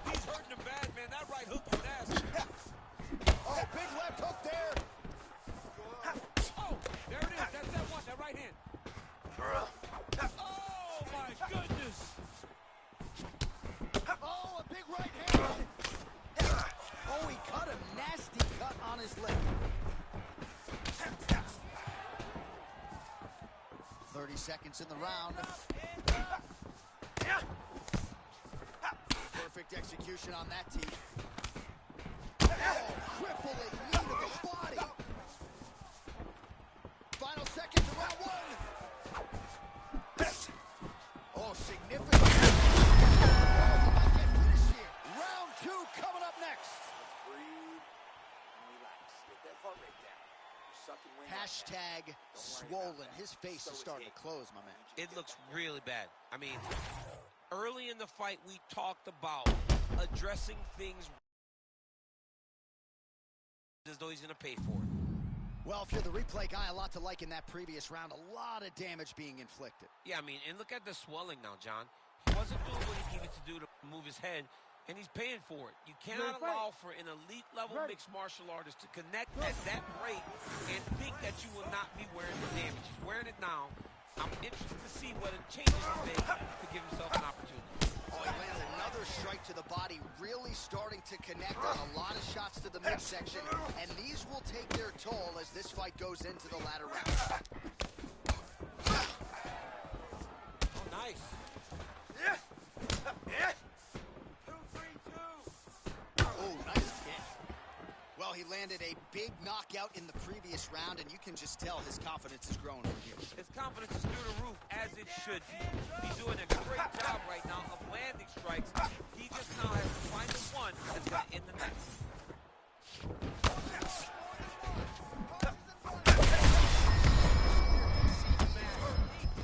He's hurting him bad, man. That right hook is nasty. Oh, big left hook there. Oh, there it is. That's that one, that right hand. Oh, my goodness. Oh, a big right hand. Oh, he cut a nasty cut on his leg. 30 seconds in the round. Perfect execution on that team. Oh, crippling knee to the body. Final seconds of round one. Oh, significant. Oh, he might get finished here. Round two coming up next. Breathe and relax. Get that heart rate down. You're sucking wind right now. Hashtag Don't worry swollen. about that. His face So is is starting he. to close, my man. It looks really bad. I mean, early in the fight, we talked about addressing things as though he's going to pay for it. Well, if you're the replay guy, a lot to like in that previous round. A lot of damage being inflicted. Yeah, I mean, and look at the swelling now, John. He wasn't doing what he needed to do to move his head, and he's paying for it. You cannot allow for an elite-level mixed martial artist to connect at that rate and think that you will not be wearing the damage. He's wearing it now. I'm interested to see what changes he makes to give himself an opportunity. Oh, he lands another strike to the body, really starting to connect on a lot of shots to the midsection, and these will take their toll as this fight goes into the latter rounds. Oh, nice. 2-3-2. Oh, nice hit. Well, he landed a big knockout in the previous round, and you can just tell his confidence is growing from here. His confidence is through the roof, as it should be. He's doing a great job right now of landing strikes. He just now has to find the one that's going to end the night.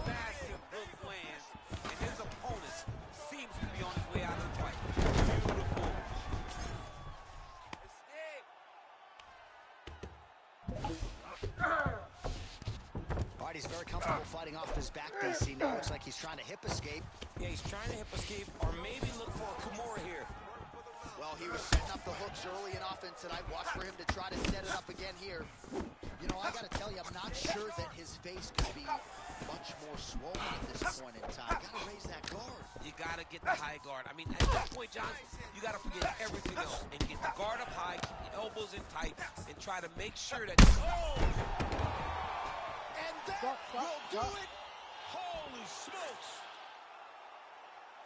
Massive hook lands, and his opponent seems to be on his way out of the fight. Beautiful. All right, he's very comfortable fighting off his back, DC. Now looks like he's trying to hip escape. Yeah, he's trying to hip escape or maybe look for a Kimura here. Well, he was setting up the hooks early in offense tonight. Watch for him to try to set it up again here. You know, I got to tell you, I'm not sure that his face could be much more swollen at this point in time. Got to raise that guard. You got to get the high guard. I mean, at this point, John, you got to forget everything else and get the guard up high, keep your elbows in tight, and try to make sure that... Oh! And that will do it. Holy smokes.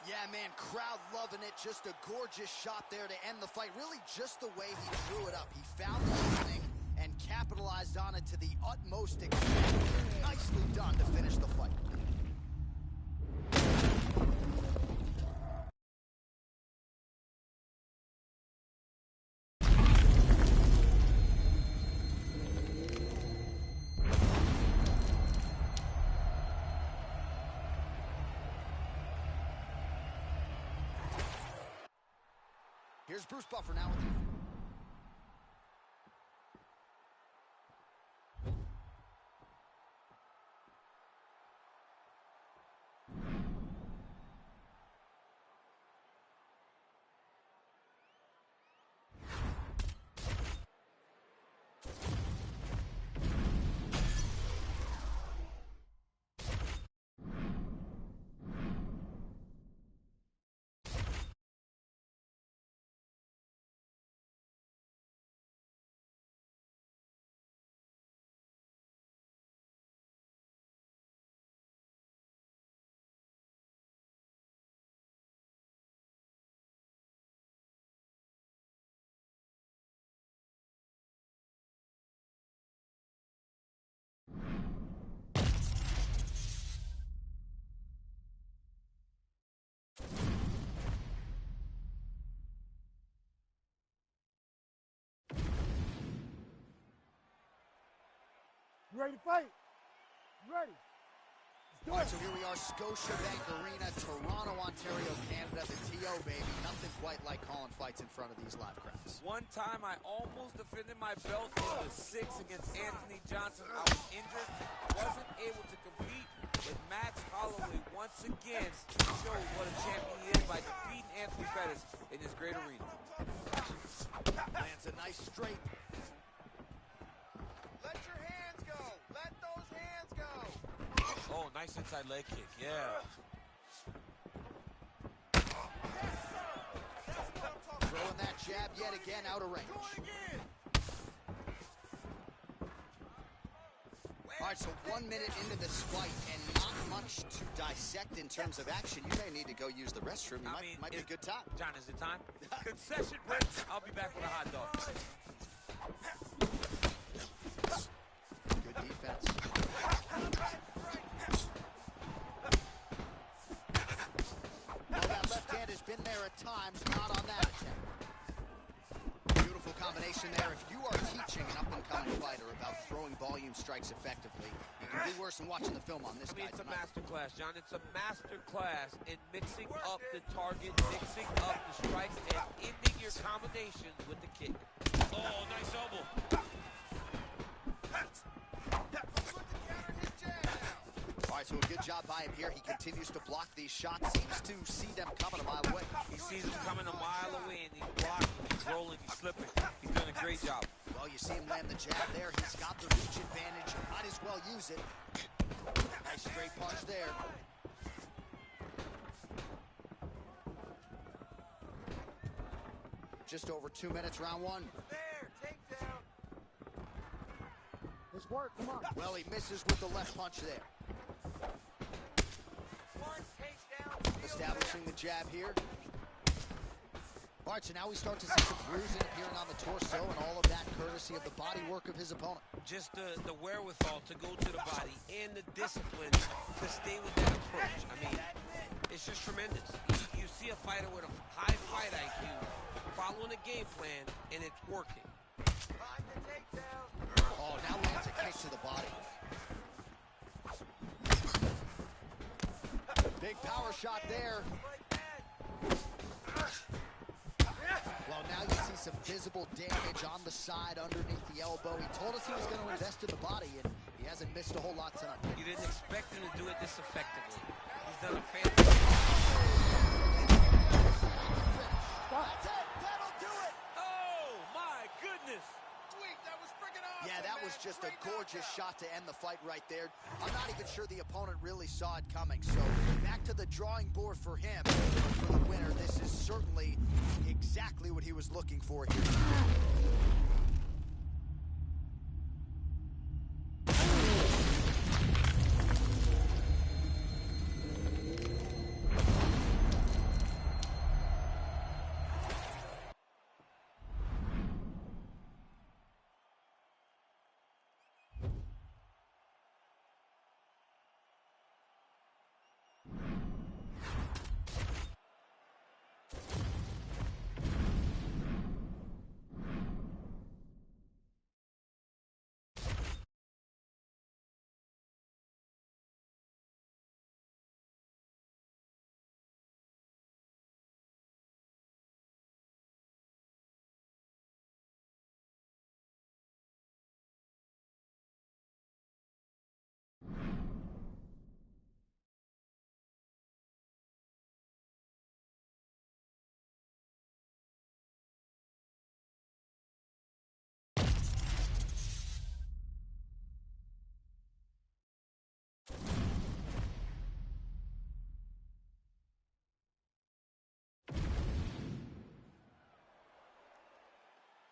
Yeah, man, crowd loving it. Just a gorgeous shot there to end the fight. Really just the way he drew it up. He found the opening and capitalized on it to the utmost extent. Nicely done to finish the fight. Here's Bruce Buffer now with you. You ready to fight? You ready? All right, so here we are, Scotiabank Arena, Toronto, Ontario, Canada, the TO, baby. Nothing quite like calling fights in front of these live crowds. One time I almost defended my belt in the 6 against Anthony Johnson. I was injured, wasn't able to compete, but Max Holloway once again showed what a champion he is by defeating Anthony Pettis in this great arena. Lands a nice straight. Let your hands go. Let those hands go. Oh, nice inside leg kick, yeah. Throwing that jab yet again out of range. All right, so 1 minute into this fight and not much to dissect in terms of action. You may need to go use the restroom. It might be a good time. John, is it time? Concession break. I'll be back with a hot dog. Good defense. Well, that left hand has been there at times, not on that attempt. Beautiful combination there. If you are teaching an up-and-coming fighter about throwing volume strikes effectively, you can do worse than watching the film on this guy It's a tonight. master class, John. It's a master class in mixing up the target, mixing up the strikes, and ending your combinations with the kick. Oh, nice elbow. All right, so a good job by him here. He continues to block these shots. Seems to see them coming a mile away. He sees them coming a mile away, and he's blocking, he's rolling, he's slipping. He's doing a great job. Well, you see him land the jab there. He's got the reach advantage. Might as well use it. Nice straight punch there. Just over 2 minutes, round one. There, takedown. Let's work, come on. Well, he misses with the left punch there. One takedown. Establishing the jab here. All right, so now we start to see some bruising appearing on the torso, and all of that courtesy of the body work of his opponent. Just the wherewithal to go to the body and the discipline to stay with that approach. I mean, it's just tremendous. You see a fighter with a high fight IQ following a game plan, and it's working. Find the takedown. Oh, now lands a kick to the body. Big power shot there. Well, now you see some visible damage on the side underneath the elbow. He told us he was going to invest in the body, and he hasn't missed a whole lot tonight. You didn't expect him to do it this effectively. He's done a fantastic That's it. That'll do it. Oh, my goodness. Sweet. That was friggin' awesome. Yeah, that was just a gorgeous shot to end the fight right there. I'm not even sure the opponent really saw it coming. So back to the drawing board for him. For the winner, this is certainly exactly what he was looking for here.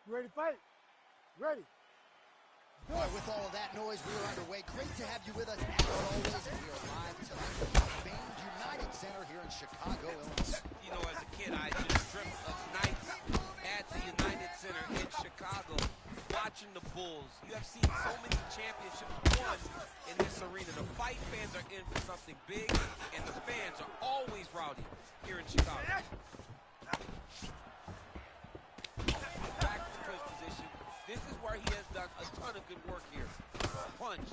You ready to fight? Ready. Boy, with all of that noise, we are underway. Great to have you with us, as always. We are live tonight from the famed United Center here in Chicago, Illinois. You know, as a kid, I just dreamt of nights at the United Center in Chicago, watching the Bulls. You have seen so many championships won in this arena. The fight fans are in for something big, and the fans are always rowdy here in Chicago. Back to Chris' position. This is where he has done a ton of good work here. Punch,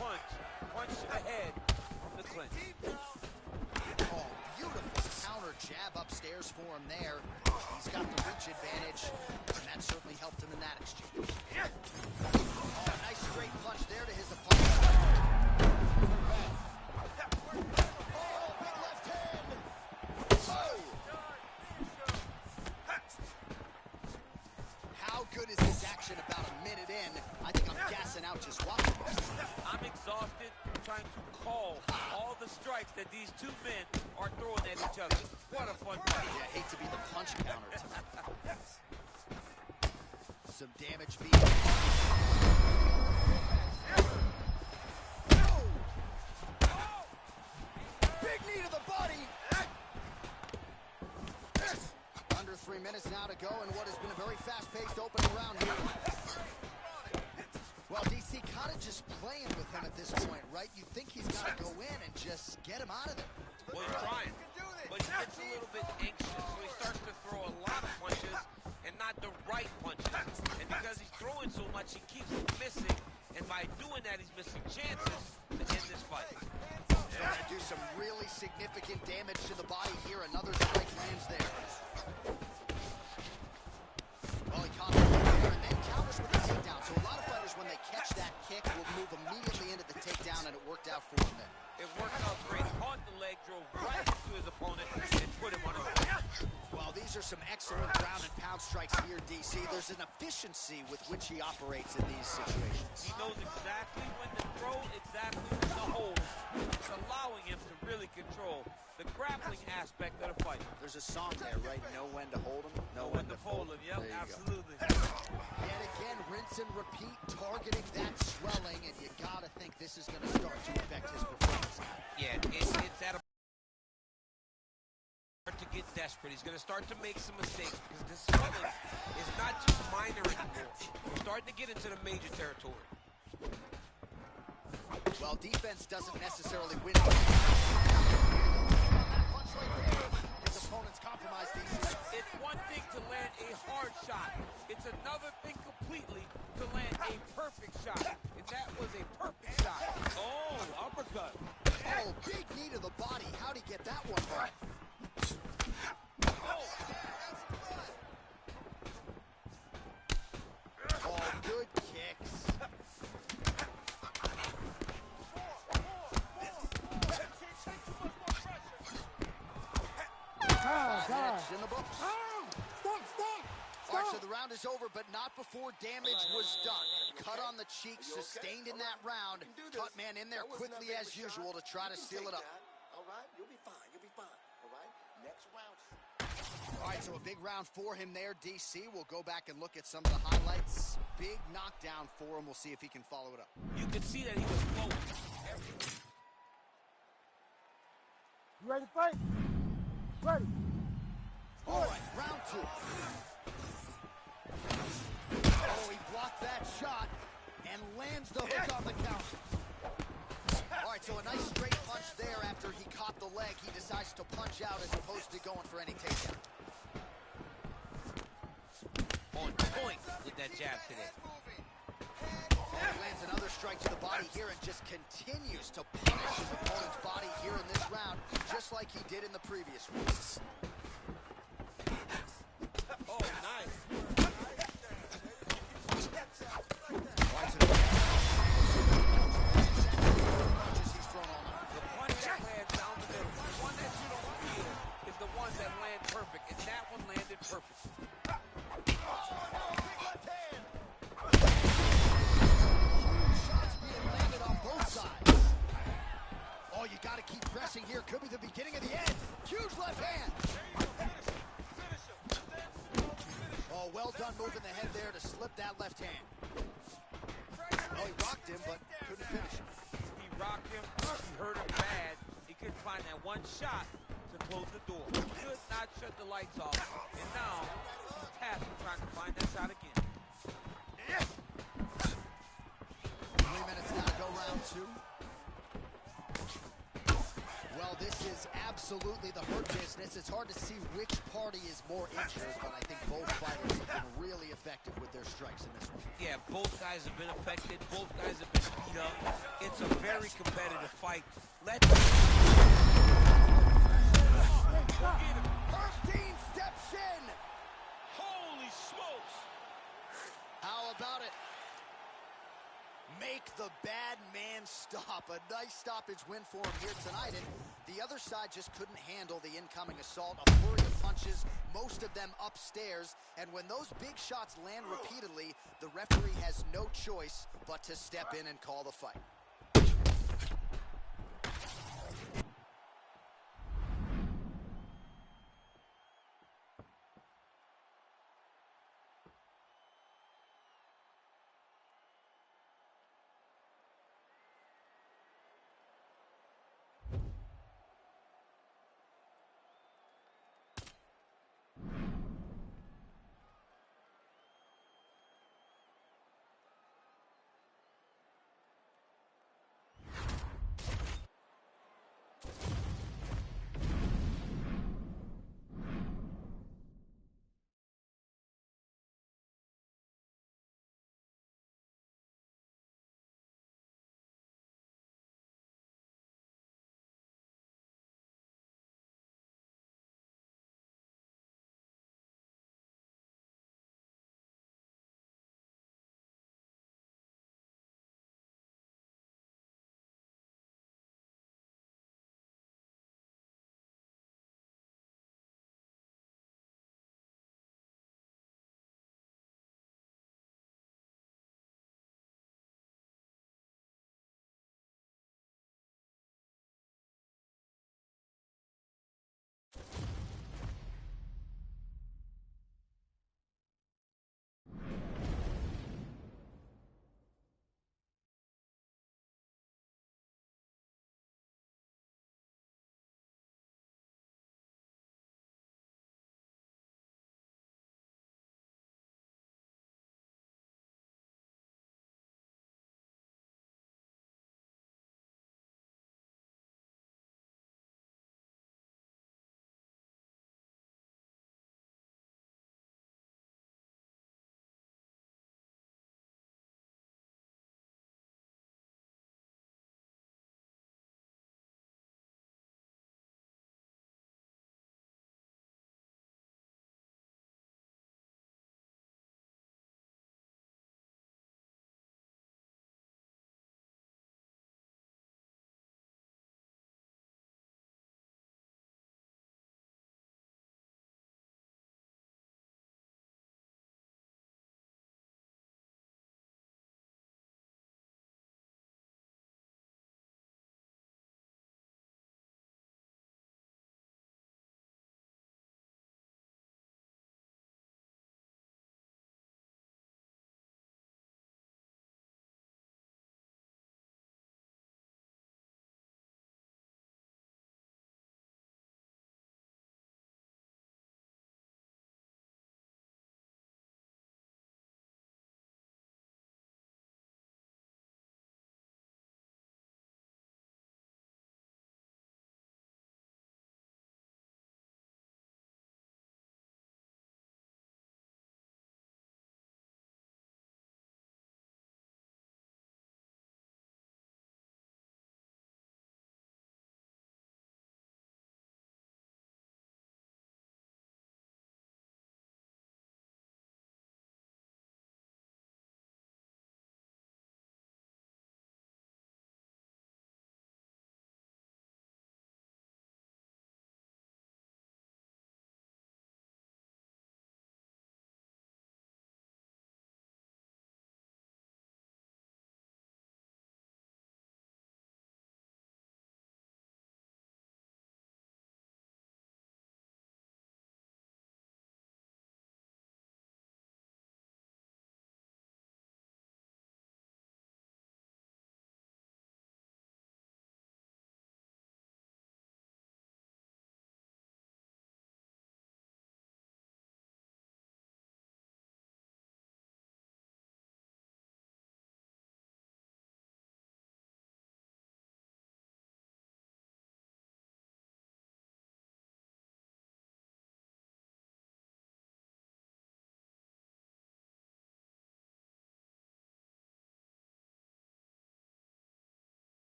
punch, punch to the head from the clinch. Oh, beautiful counter jab upstairs for him there. He's got the reach advantage, and that certainly helped him in that exchange. Oh, nice straight punch there to his opponent. Oh, big left hand. Oh. How good is this action about a minute in? I think I'm gassing out just watching this. I'm exhausted trying to call all the strikes that these two men are throwing at each other. What a fun fight. Yeah, I hate to be the punch counter tonight. Some damage being... Oh! Big knee to the body! Under 3 minutes now to go in what has been a very fast-paced opening round here. Well, DC kind of just playing with him at this point, right? You think he's got to go in and just get him out of there. Well, he's trying, but he gets a little bit anxious, so he starts to throw a lot of punches and not the right punches. And because he's throwing so much, he keeps missing, and by doing that, he's missing chances to end this fight. Trying to do some really significant damage to the body here. Another strike lands there. Well, he caught him there and then counters with the takedown. So a lot of fighters, when they catch that kick, will move immediately into the takedown, and it worked out for him there. It worked out great. Caught the leg, drove right into his opponent, and put him on his back. Well, these are some excellent ground and pound strikes here, DC. There's an efficiency with which he operates in these situations. He knows exactly when to throw, exactly when to hold. It's allowing him to really control the grappling aspect of the fight. There's a song there, right? Know when to hold him, know When to fold him, yep, There you absolutely. Yet again, rinse and repeat, targeting that swelling, and you gotta think this is gonna start to affect his performance. Yeah, it's at a to get desperate. He's going to start to make some mistakes because this swelling is not just minor anymore. We're starting to get into the major territory. Well, defense doesn't necessarily win. His opponent's compromised DC. It's one thing to land a hard shot. It's another thing completely to land a perfect shot. And that was a perfect shot. Oh, uppercut. Oh, big knee to the body. How'd he get that one right? Oh, good kicks. God. Minutes in the books. Stop. All right, so the round is over, but not before damage was done. Cut on the cheek, sustained in that round. Cut man in there quickly as usual to try to seal it up. All right, you'll be fine. You'll be fine. All right, next round. All right, so a big round for him there, DC. We'll go back and look at some of the highlights. Big knockdown for him. We'll see if he can follow it up. You can see that he was flowing. You ready to fight? Ready. All right, round 2. Oh, he blocked that shot and lands the hook on the counter. All right, so a nice straight punch there after he caught the leg. He decides to punch out as opposed to going for any takedown. On point with that jab today. And he lands another strike to the body here and just continues to punish his opponent's body here in this round, just like he did in the previous one. Oh, nice. Punches he's thrown all night. The punch that lands down the middle, the one that you don't feel, is the ones that land perfect, and that one landed perfect. Shots being landed on both sides. Oh, you got to keep pressing here. Could be the beginning of the end. Huge left hand. Oh, well done moving the head there to slip that left hand. Oh, he rocked him, but couldn't finish him. He rocked him, he hurt him bad. He couldn't find that one shot to close the door. He could not shut the lights off, and now he's tasked with trying to find that shot again. 3 minutes now to go round 2. Well, this is absolutely the hurt business. It's hard to see which party is more injured, but I think both fighters have been really effective with their strikes in this one. Yeah, both guys have been affected. Both guys have been beat up. It's a very competitive fight. Let's Herb Dean steps in. Holy smokes! How about it? Make the bad man stop. A nice stoppage win for him here tonight, and the other side just couldn't handle the incoming assault. A flurry of punches, most of them upstairs, and when those big shots land repeatedly, the referee has no choice but to step in and call the fight.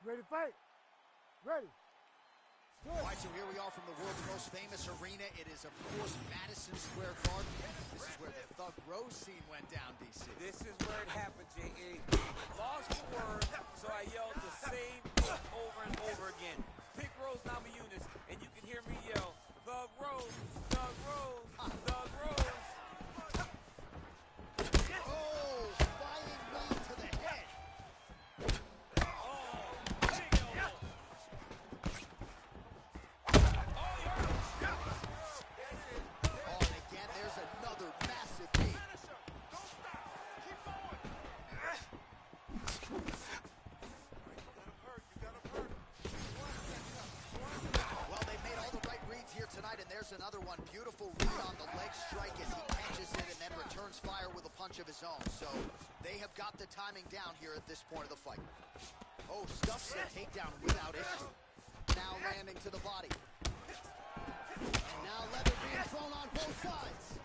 Ready to fight? Ready. All right, so here we are from the world's most famous arena. It is, of course, Madison Square Garden. This is where the Thug Rose scene went down, DC. This is where it happened, J.A. Lost for word, so I yelled the same thing over and over again. Pick Rose Namajunas, and you can hear me yell, Thug Rose, Thug Rose, Thug Rose. Oh, flying knee to the head. Oh, big elbow. Oh, and again, there's another massive knee. Well, they made all the right reads here tonight, and there's another one. Beautiful read on the leg strike as he catches it and then returns fire with a punch of his own. So they have got the timing down here at this point of the fight. Oh, stuffs the takedown without issue. Now landing to the body. And now leather being thrown on both sides.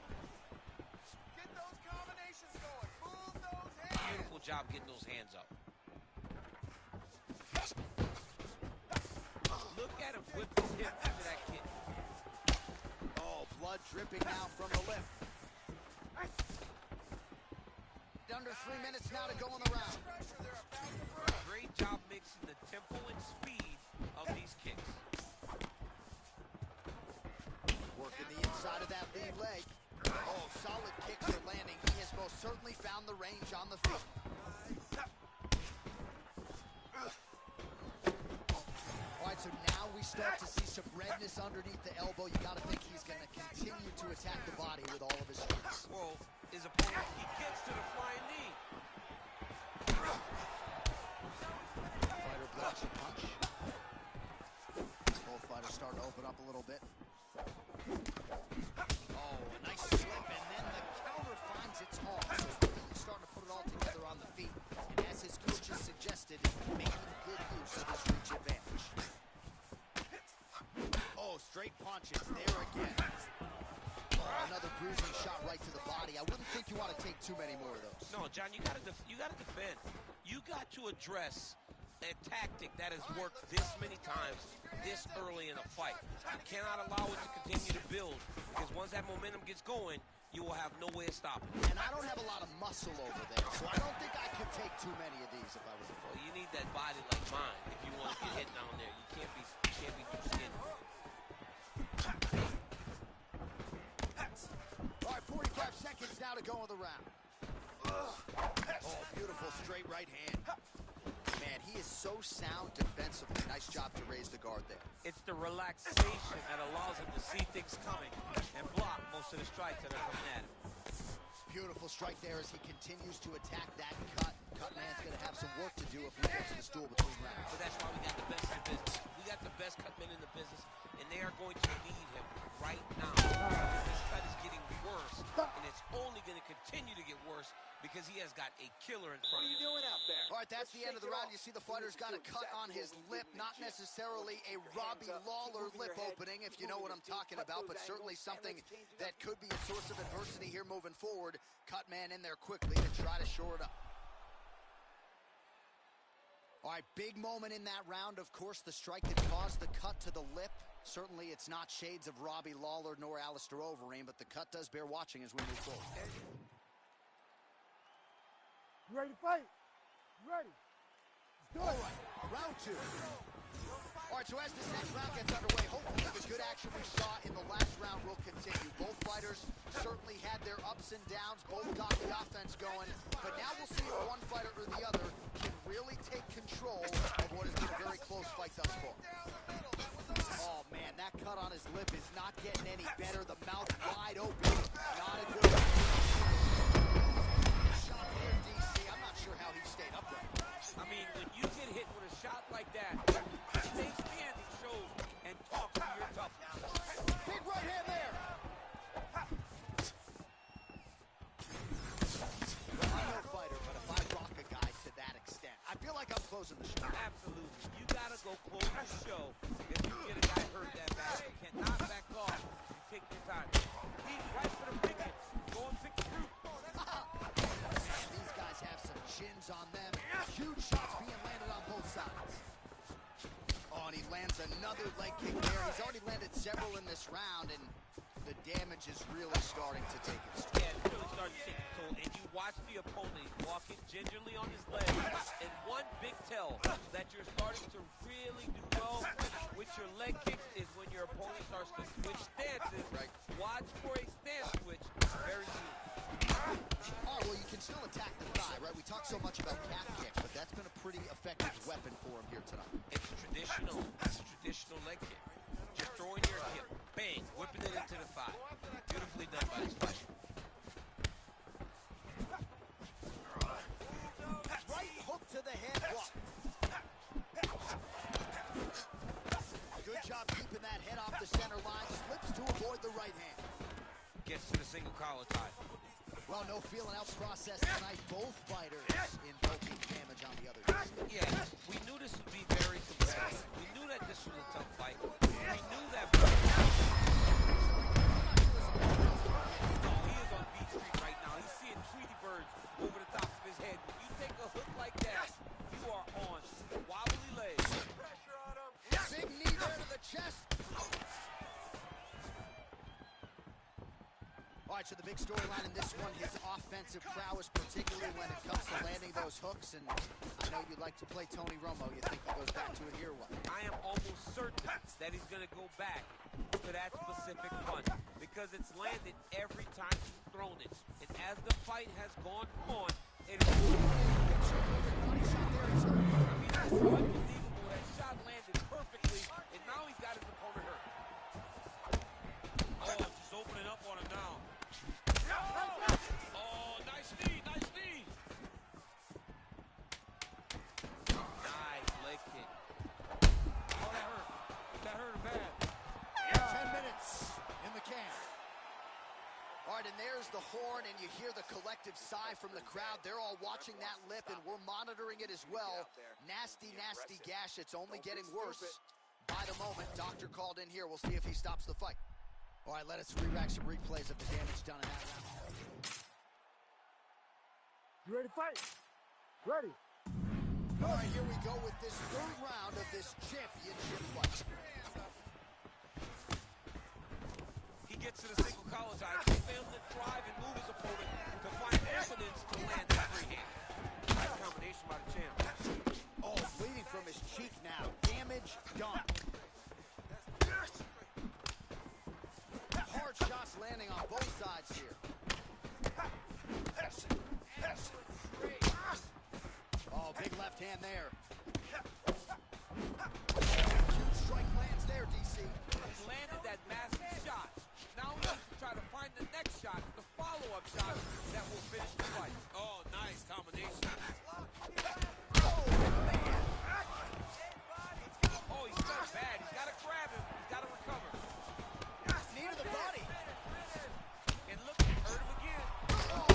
Get those combinations going. Move those hands. Beautiful job getting those hands up. Look at him whip his hip into that kick. Oh, blood dripping now from the lip. Under 3 minutes now to go in the round. Pressure, they're about to break. Great job mixing the tempo and speed of these kicks. Working the inside of that lead leg. Oh, solid kicks are landing. He has most certainly found the range on the feet. All right, so now we start to see some redness underneath the elbow. You got to think he's going to continue to attack the body with all of his strengths. Well, his opponent, he gets to the flying knee. Fighter blocks a punch. Both fighters starting to open up a little bit. Oh, a nice slip, and then the counter finds its home. So he's starting to put it all together on the feet. And as his coaches suggested, making good use of his reach advantage. Oh, straight punches there again. Oh, another bruising shot right to the body. I wouldn't think you want to take too many more of those. No, John, you gotta defend. You got to address a tactic that has worked this many times this early in a fight. You cannot allow it to continue to build, because once that momentum gets going, you will have no way of stopping it. And I don't have a lot of muscle over there, so I don't think I could take too many of these if I was a Well, fighter. you need that body like mine if you want to get hit down there. You can't be too skinny. All right, 45 seconds now to go in the round. Oh, beautiful straight right hand. Man, he is so sound defensively. Nice job to raise the guard there. It's the relaxation that allows him to see things coming and block most of the strikes that are coming at him. Beautiful strike there as he continues to attack that cut. Cutman's going to have some work to do if he gets the stool between rounds. But that's why we got the best in the business. We got the best cutmen in the business, and they are going to need him right now. This cut is getting worse, and it's only going to continue to get worse because he has got a killer in front of him. doing out there? All right, that's the end of the round. You see the fighter's got a cut on his lip, not necessarily a Robbie Lawler lip opening, if you know what I'm talking about, but certainly something that could be a source of adversity here moving forward. Cutman in there quickly to try to shore it up. All right, big moment in that round, of course, the strike that caused the cut to the lip. Certainly it's not shades of Robbie Lawler nor Alistair Overeem, but the cut does bear watching as we move forward. You ready to fight? You ready? Let's do All it. right, round two. All right, so as this next round gets underway, hopefully the good action we saw in the last round will continue. Both fighters certainly had their ups and downs. Both got the offense going. But now we'll see if one fighter or the other can really take control of what has been a very close fight thus far. Oh, man, that cut on his lip is not getting any better. The mouth wide open. Not a good shot there, DC. I'm not sure how he stayed upright. I mean, when you get hit with a shot like that, stay standing shows and talk to your toughness. Big right hand there. Well, I'm no fighter, but if I rock a guy to that extent, I feel like I'm closing the show. Absolutely. You gotta go close the show if you get a guy hurt that bad. You cannot back off and take your time. He's right for the picket. Go and pick the fruit. These guys have some chins on them. Huge shots being landed on both sides. There's another leg kick there. He's already landed several in this round, and the damage is really starting to take its toll. Yeah, it's really starting to take its toll. And you watch the opponent walking gingerly on his leg. And one big tell that you're starting to really do well with your leg kicks is when your opponent starts to switch stances. Right. Watch for a stance switch very soon. All right, well, you can still attack the thigh, right? We talk so much about calf kicks, but that's been a pretty effective weapon for him here tonight. It's traditional. It's a traditional leg kick. Just throwing your hip, bang, whipping it into the thigh. Beautifully done by this fighter. Right hook to the head block. Good job keeping that head off the center line. Slips to avoid the right hand. Gets to the single collar tie. Well, no feeling out process tonight. Both fighters invoking damage on the other side. Yeah, we knew this would be very competitive. We knew that this was a tough fight. We knew that. Oh, he is on Beat Street right now. He's seeing Tweety birds over the top of his head. When you take a hook like that, you are on wobbly legs. Pressure on him. Big knee there to the chest. All right, so the big storyline in this one, his offensive prowess, particularly when it comes to landing those hooks. And I know you like to play Tony Romo. You think he goes back to it here, what? I am almost certain that he's going to go back to that specific punch because it's landed every time he's thrown it. And as the fight has gone on, it is... Body shot there, he's hurt. I mean, that's unbelievable. That shot landed perfectly, and now he's got his opponent hurt. Oh, just opening up on him now. Oh, nice knee, nice knee. Nice leg kick. Oh, that hurt. That hurt him bad. 10 minutes in the can. All right, and there's the horn, and you hear the collective sigh from the crowd. They're all watching that lip, and we're monitoring it as well. Nasty, nasty gash. It's only getting worse by the moment. Doctor called in here. We'll see if he stops the fight. All right, let us re-rack some replays of the damage done in that round. You ready to fight? Ready. All right, here we go with this third round of this championship fight. He gets to the single collar tie. He fails to drive and move his opponent to find evidence to land that free hand. Nice combination by the champ. Oh, bleeding from his cheek now. Damage done. Hard shots landing on both sides here. Oh, big left hand there. Huge strike lands there, DC. He landed that massive shot. Now he needs to try to find the next shot, the follow-up shot that will finish the fight. Oh, nice combination. Oh, man. Oh, he's so bad. He's got to grab him. He's got to recover. Knee to the body. And look, he hurt him again. Oh,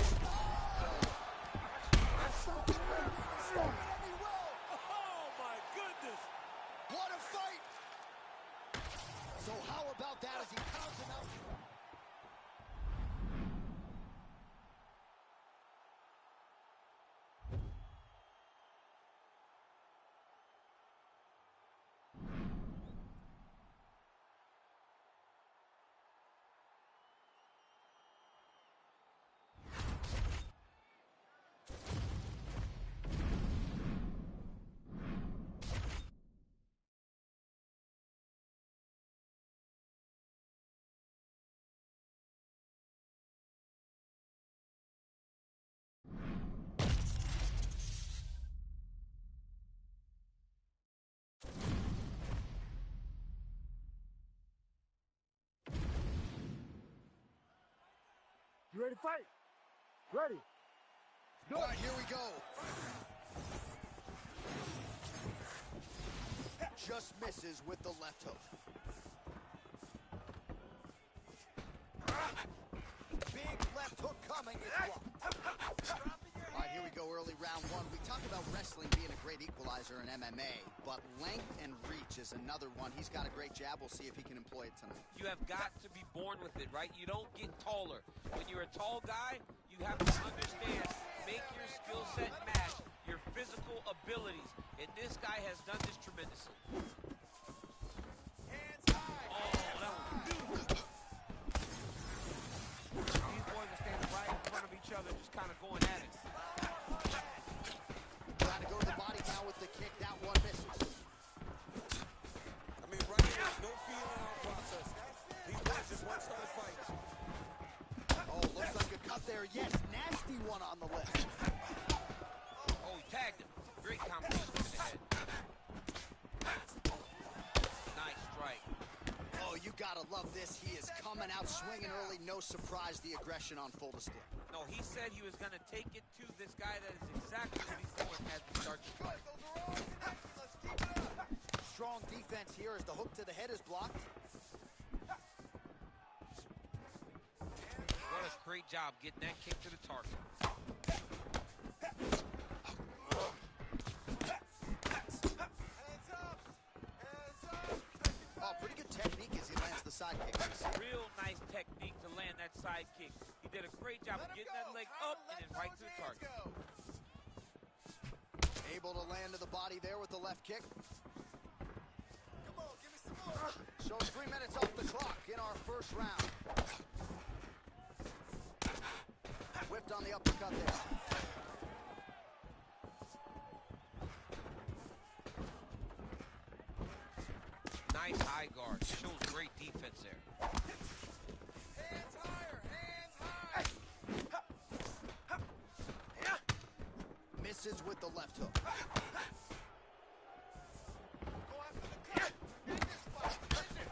my goodness. What a fight! So how about that as he pounds him out? You ready to fight? Ready. All right, here we go. Just misses with the left hook. Big left hook coming. It's blocked. All right, here we go, early round one. We talk about wrestling being a great equalizer in MMA, but length and reach is another one. He's got a great jab. We'll see if he can employ it tonight. You have got to be born with it, right? You don't get taller. When you're a tall guy, you have to understand, make your skill set match your physical abilities. And this guy has done this tremendously. there. Yes, nasty one on the left. Oh, he tagged him. Great combination to the head. Nice strike. Oh, you gotta love this. He is coming out swinging early. No surprise, the aggression on full display. No, he said he was going to take it to this guy. That is exactly what he's doing as we start to fight. Those are all connected. Let's keep it up. Strong defense here as the hook to the head is blocked. What a great job getting that kick to the target. Hands up. Hands up. Oh, pretty good technique as he lands the side kick. Real nice technique to land that side kick. He did a great job of getting that leg up and then right to the target. Able to land to the body there with the left kick. Come on, give me some more. So 3 minutes off the clock in our first round. Whipped on the uppercut there. Nice high guard. Shows great defense there. Hands higher. Hands high. Misses with the left hook. Go after the cut. Win this fight. Win it.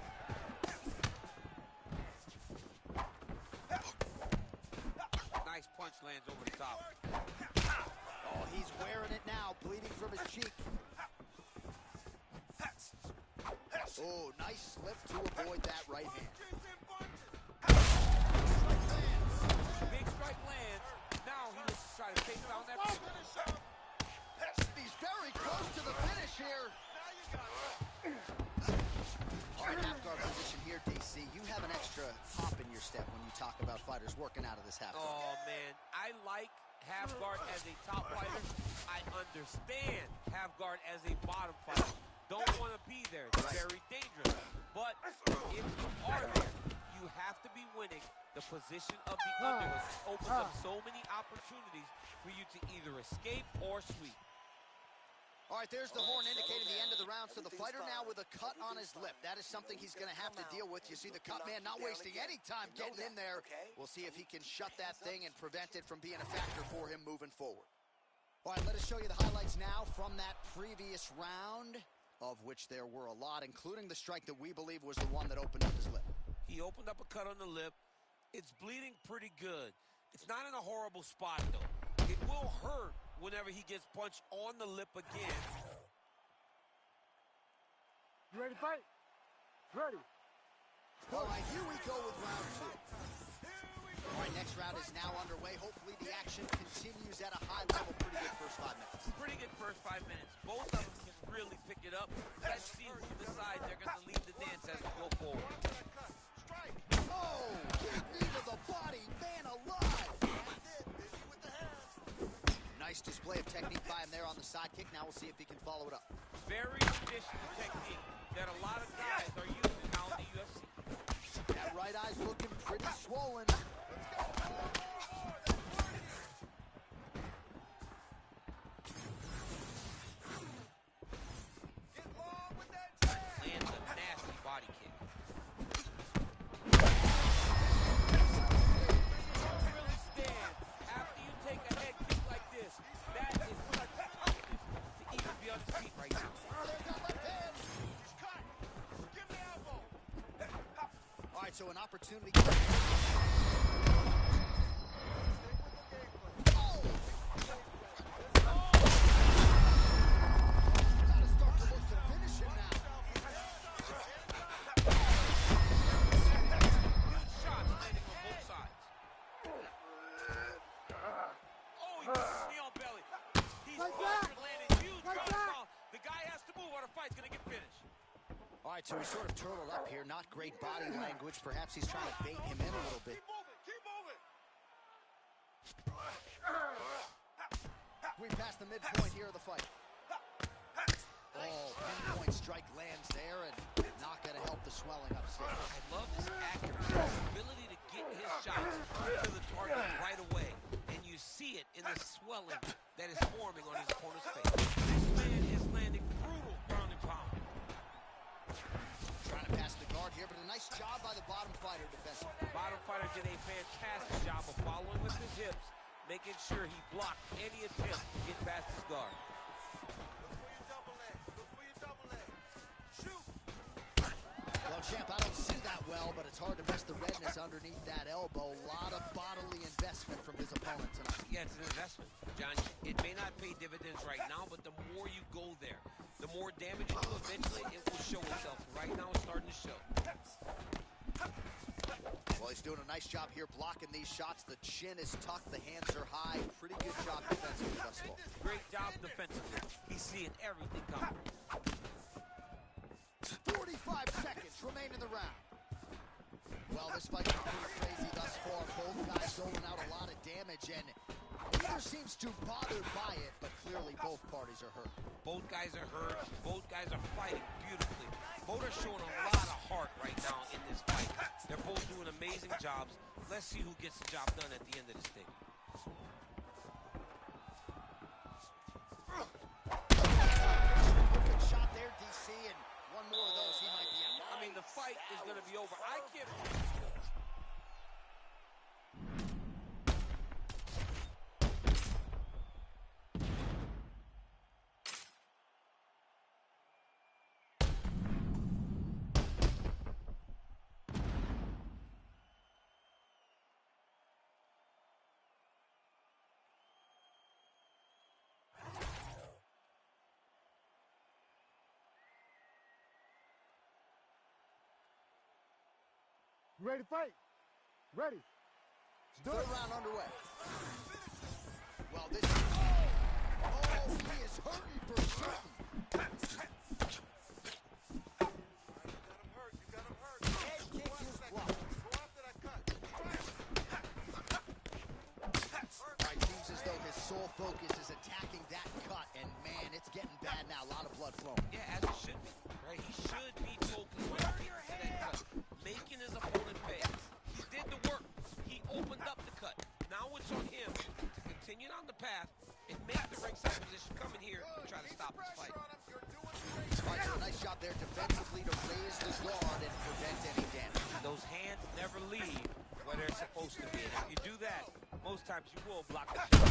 Nice punch lands over the top. Oh, he's wearing it now, bleeding from his cheek. Oh, nice slip to avoid that right hand. Big strike lands. Now he looks to try to take down that finish. He's very close to the finish here. Now you got it. All right, half guard position here, DC. You have an extra hop in your step when you talk about fighters working out of this half guard. Oh, man. I like half guard as a top fighter. I understand half guard as a bottom fighter. Don't want to be there. It's very dangerous. But if you are there, you have to be winning. The position of the underhook opens up so many opportunities for you to either escape or sweep. All right, there's the horn indicating the end of the round. So the fighter now with a cut on his lip. That is something he's going to have to deal with. You see the cut man not wasting any time getting in there. We'll see if he can shut that thing and prevent it from being a factor for him moving forward. All right, let us show you the highlights now from that previous round, of which there were a lot, including the strike that we believe was the one that opened up his lip. He opened up a cut on the lip. It's bleeding pretty good. It's not in a horrible spot, though. It will hurt whenever he gets punched on the lip again. You ready to fight? Ready. All right, here we go with round two. All right, next round is now underway. Hopefully the action continues at a high level. Pretty good first 5 minutes. Pretty good first 5 minutes. Both of them can really pick it up. Let's see who decides they're going to lead the dance as we go forward. Strike. Oh, big knee to the body, man alive. That's it. Busy with the hands. Nice display of technique by him there on the side kick. Now we'll see if he can follow it up. Very traditional technique that a lot of guys are using now in the UFC. That right eye's looking pretty swollen. Get long with that jab. Lands a nasty body kick. Don't really stand after you take a head kick like this. That is such toughness to even be on his feet right now. There's that left hand. He's cut. Give me elbow. All right, so an opportunity. Gotta start to look to finish him now. Huge shots landing on both sides. Oh, he puts his knee on belly. These shots are landing huge shots now. The guy has to move or the fight's going to get finished. All right, so he sort of turtled up here. Not great body language. Perhaps he's trying to bait him in a little bit. Keep moving. Keep moving. We passed the midpoint here of the fight. Oh, pinpoint strike lands there and not going to help the swelling upstairs. I love his accuracy, his ability to get his shots to the target right away. And you see it in the swelling that is forming on his opponent's face. This man is landing brutal ground and pound. Trying to pass the guard. guard here, but a nice job by the bottom fighter defensively. Bottom fighter did a fantastic job of following with his hips, making sure he blocked any attempt to get past his guard. Well, champ, I don't see that well, but it's hard to miss the redness underneath that elbow. A lot of bodily investment from his opponent tonight. Yeah, it's an investment, John. It may not pay dividends right now, but the more you go there, the more damage you do, eventually it will show itself. Right now it's starting to show. Well, he's doing a nice job here blocking these shots. The chin is tucked, the hands are high. Pretty good job defensively thus far. Great job defensively. He's seeing everything coming. 45 seconds remain in the round. Well, this fight's been pretty crazy thus far. Both guys doling out a lot of damage, and neither seems too bothered by it, but clearly both parties are hurt. Both guys are hurt. Both guys are fighting beautifully. Both are showing a lot of heart right now in this fight. They're both doing amazing jobs. Let's see who gets the job done at the end of this thing. Perfect shot there, DC, and one more of those, he might be out. I mean, the fight is going to be over. I can't... You ready to fight? Ready. Let's do Third it. round underway. Well, this is... Oh, he is hurting for certain. Head kick is blocked. All right, seems as though his sole focus is attacking that cut, and man, it's getting bad now. A lot of blood flowing. Yeah, as it should be, right? He should be focused on getting to that cut, making his opponent pay. He did the work. He opened up the cut. Now it's on him to continue on the path and make the ringside position come in here and try to stop this fight. All right, so a nice job there defensively to raise the guard and prevent any damage. Those hands never leave where they're supposed to be. And if you do that, most times you will block the shot.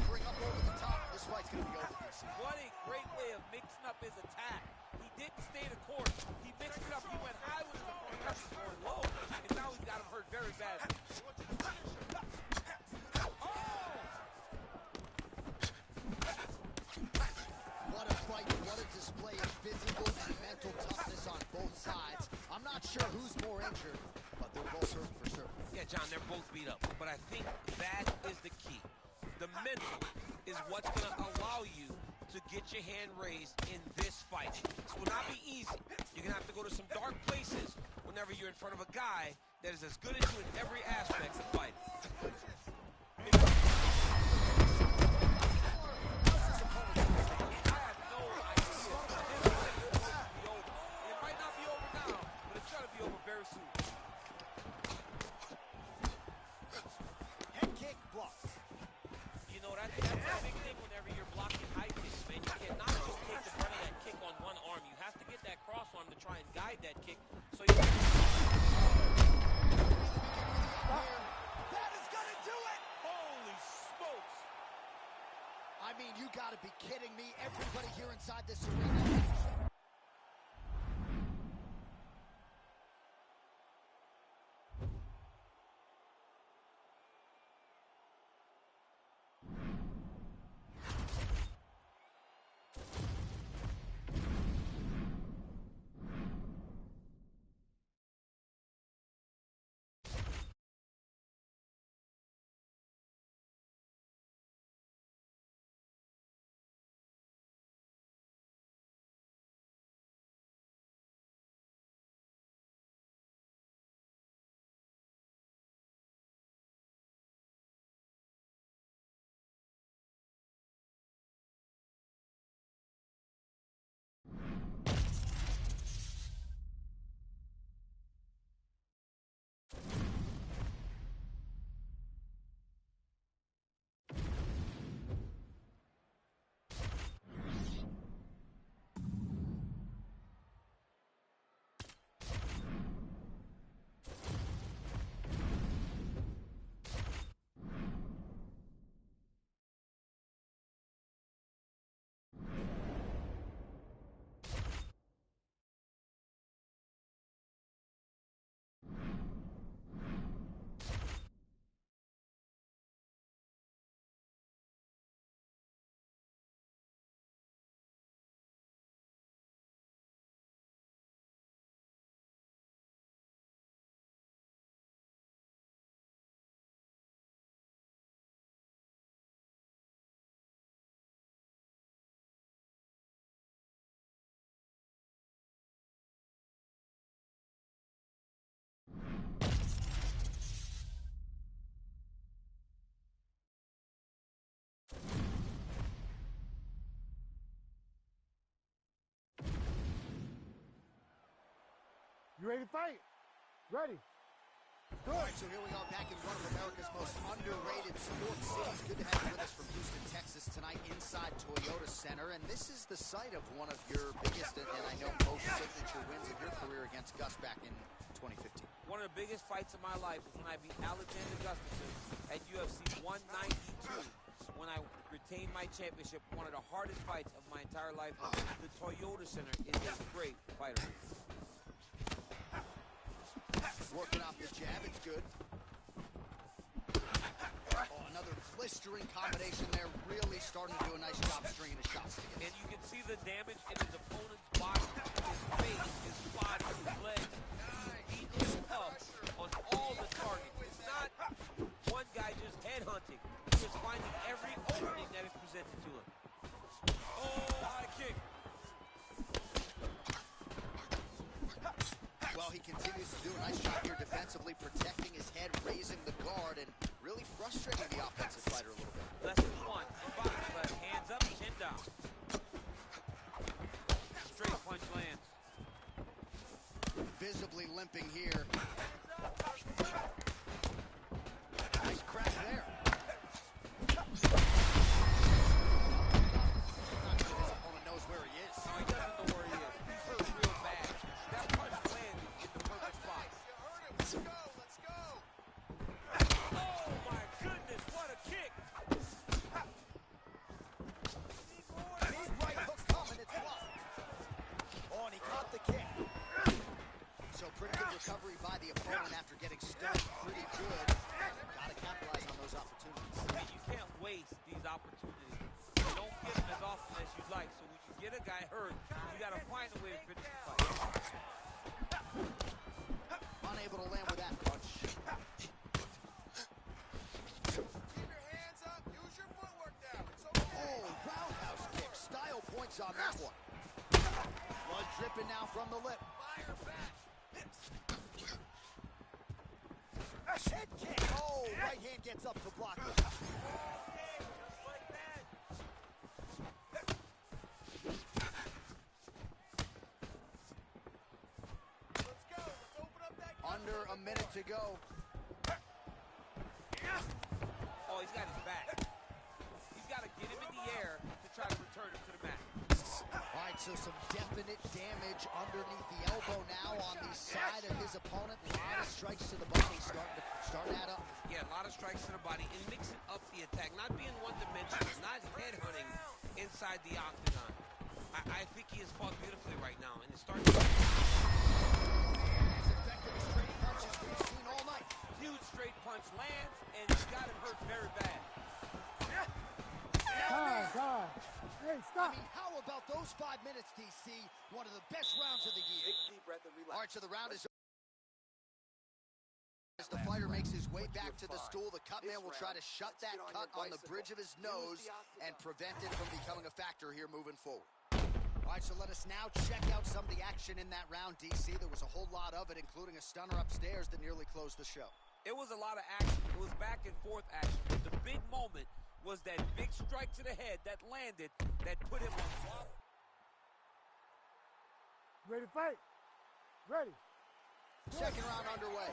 Bring up over the top. This fight's going to be over, DC. What a great way of mixing up his attack. He didn't stay the course. He mixed it up. He went high with his opponent, going low. And now he's got him hurt very badly. What a fight, what a display of physical and mental toughness on both sides. I'm not sure who's more injured, but they're both hurt for sure. Yeah, John, they're both beat up, but I think that is the key. The mental is what's going to allow you to get your hand raised in this fight. This will not be easy. You're going to have to go to some dark places whenever you're in front of a guy that is as good as you in every aspect of fighting. Head kick blocked. You know, that's a big thing whenever you're blocking high kicks, man. You cannot just take the brunt of that kick on one arm. You have to get that cross arm to try and guide that kick. So you... That is going to do it! Holy smokes! I mean, you got to be kidding me. Everybody here inside this arena You ready to fight? Ready. All right, so here we are back in one of America's most underrated sports cities. Good to have you with us from Houston, Texas tonight inside Toyota Center. And this is the site of one of your biggest and I know most signature wins of your career against Gus back in 2015. One of the biggest fights of my life was when I beat Alexander Gustafsson at UFC 192. When I retained my championship, one of the hardest fights of my entire life. The Toyota Center is a great fighter. Working off the jab, it's good. Oh, another blistering combination there. Really starting to do a nice job stringing his shots together. And you can see the damage in his opponent's body, his face, his body, his legs. He beat him up on all the targets. It's not one guy just headhunting. He is finding every opening that is presented to him. Oh, high kick. Well, he continues to do a nice job here defensively, protecting his head, raising the guard, and really frustrating the offensive fighter a little bit. Lesson one, body left, hands up, chin down. Straight punch lands. Visibly limping here. Nice crack there. Not sure his opponent knows where he is. No, he doesn't know where he is. He's hurt real bad. That punch landed in the perfect spot. Let's go, let's go. Oh my goodness, what a kick! Big right hook coming, it's blocked. Oh, and he caught the kick. So pretty good recovery by the opponent after getting stunned pretty good. Gotta capitalize on those opportunities. And you can't waste these opportunities. You don't get them as often as you'd like. So when you get a guy hurt, you gotta find a way to finish the fight. Unable to land with that punch. Keep your hands up. Use your footwork now. It's okay. Oh, roundhouse kick. Style points on that one. Blood dripping now from the lip. Fire back. Head kick. Oh, right hand gets up to block it. Just like that. Let's go. Let's open up that. Under a minute to go. Oh, he's got his back. He's got to get him in the air to try to return him to the mat. All right, so some definite damage underneath the elbow now on the side of his opponent. A lot of strikes to the body starting to add up. Yeah, a lot of strikes to the body and mixing up the attack, not being one-dimensional, not headhunting inside the octagon. I think he has fought beautifully right now, and it's starting to... As effective as straight punches we've seen all night. Huge straight punch lands, and he got him hurt very bad. Time. Hey, I stop. mean, how about those 5 minutes, DC? One of the best rounds of the year. Take a deep breath and relax. All right, so the round is... As the fighter makes his way back to the stool, the cut man will try to shut that cut on the bridge of his nose and prevent it from becoming a factor here moving forward. All right, so let us now check out some of the action in that round, DC. There was a whole lot of it, including a stunner upstairs that nearly closed the show. It was a lot of action. It was back and forth action. But the big moment was that big strike to the head that landed that put him on top. Ready to fight? Ready. Second round underway.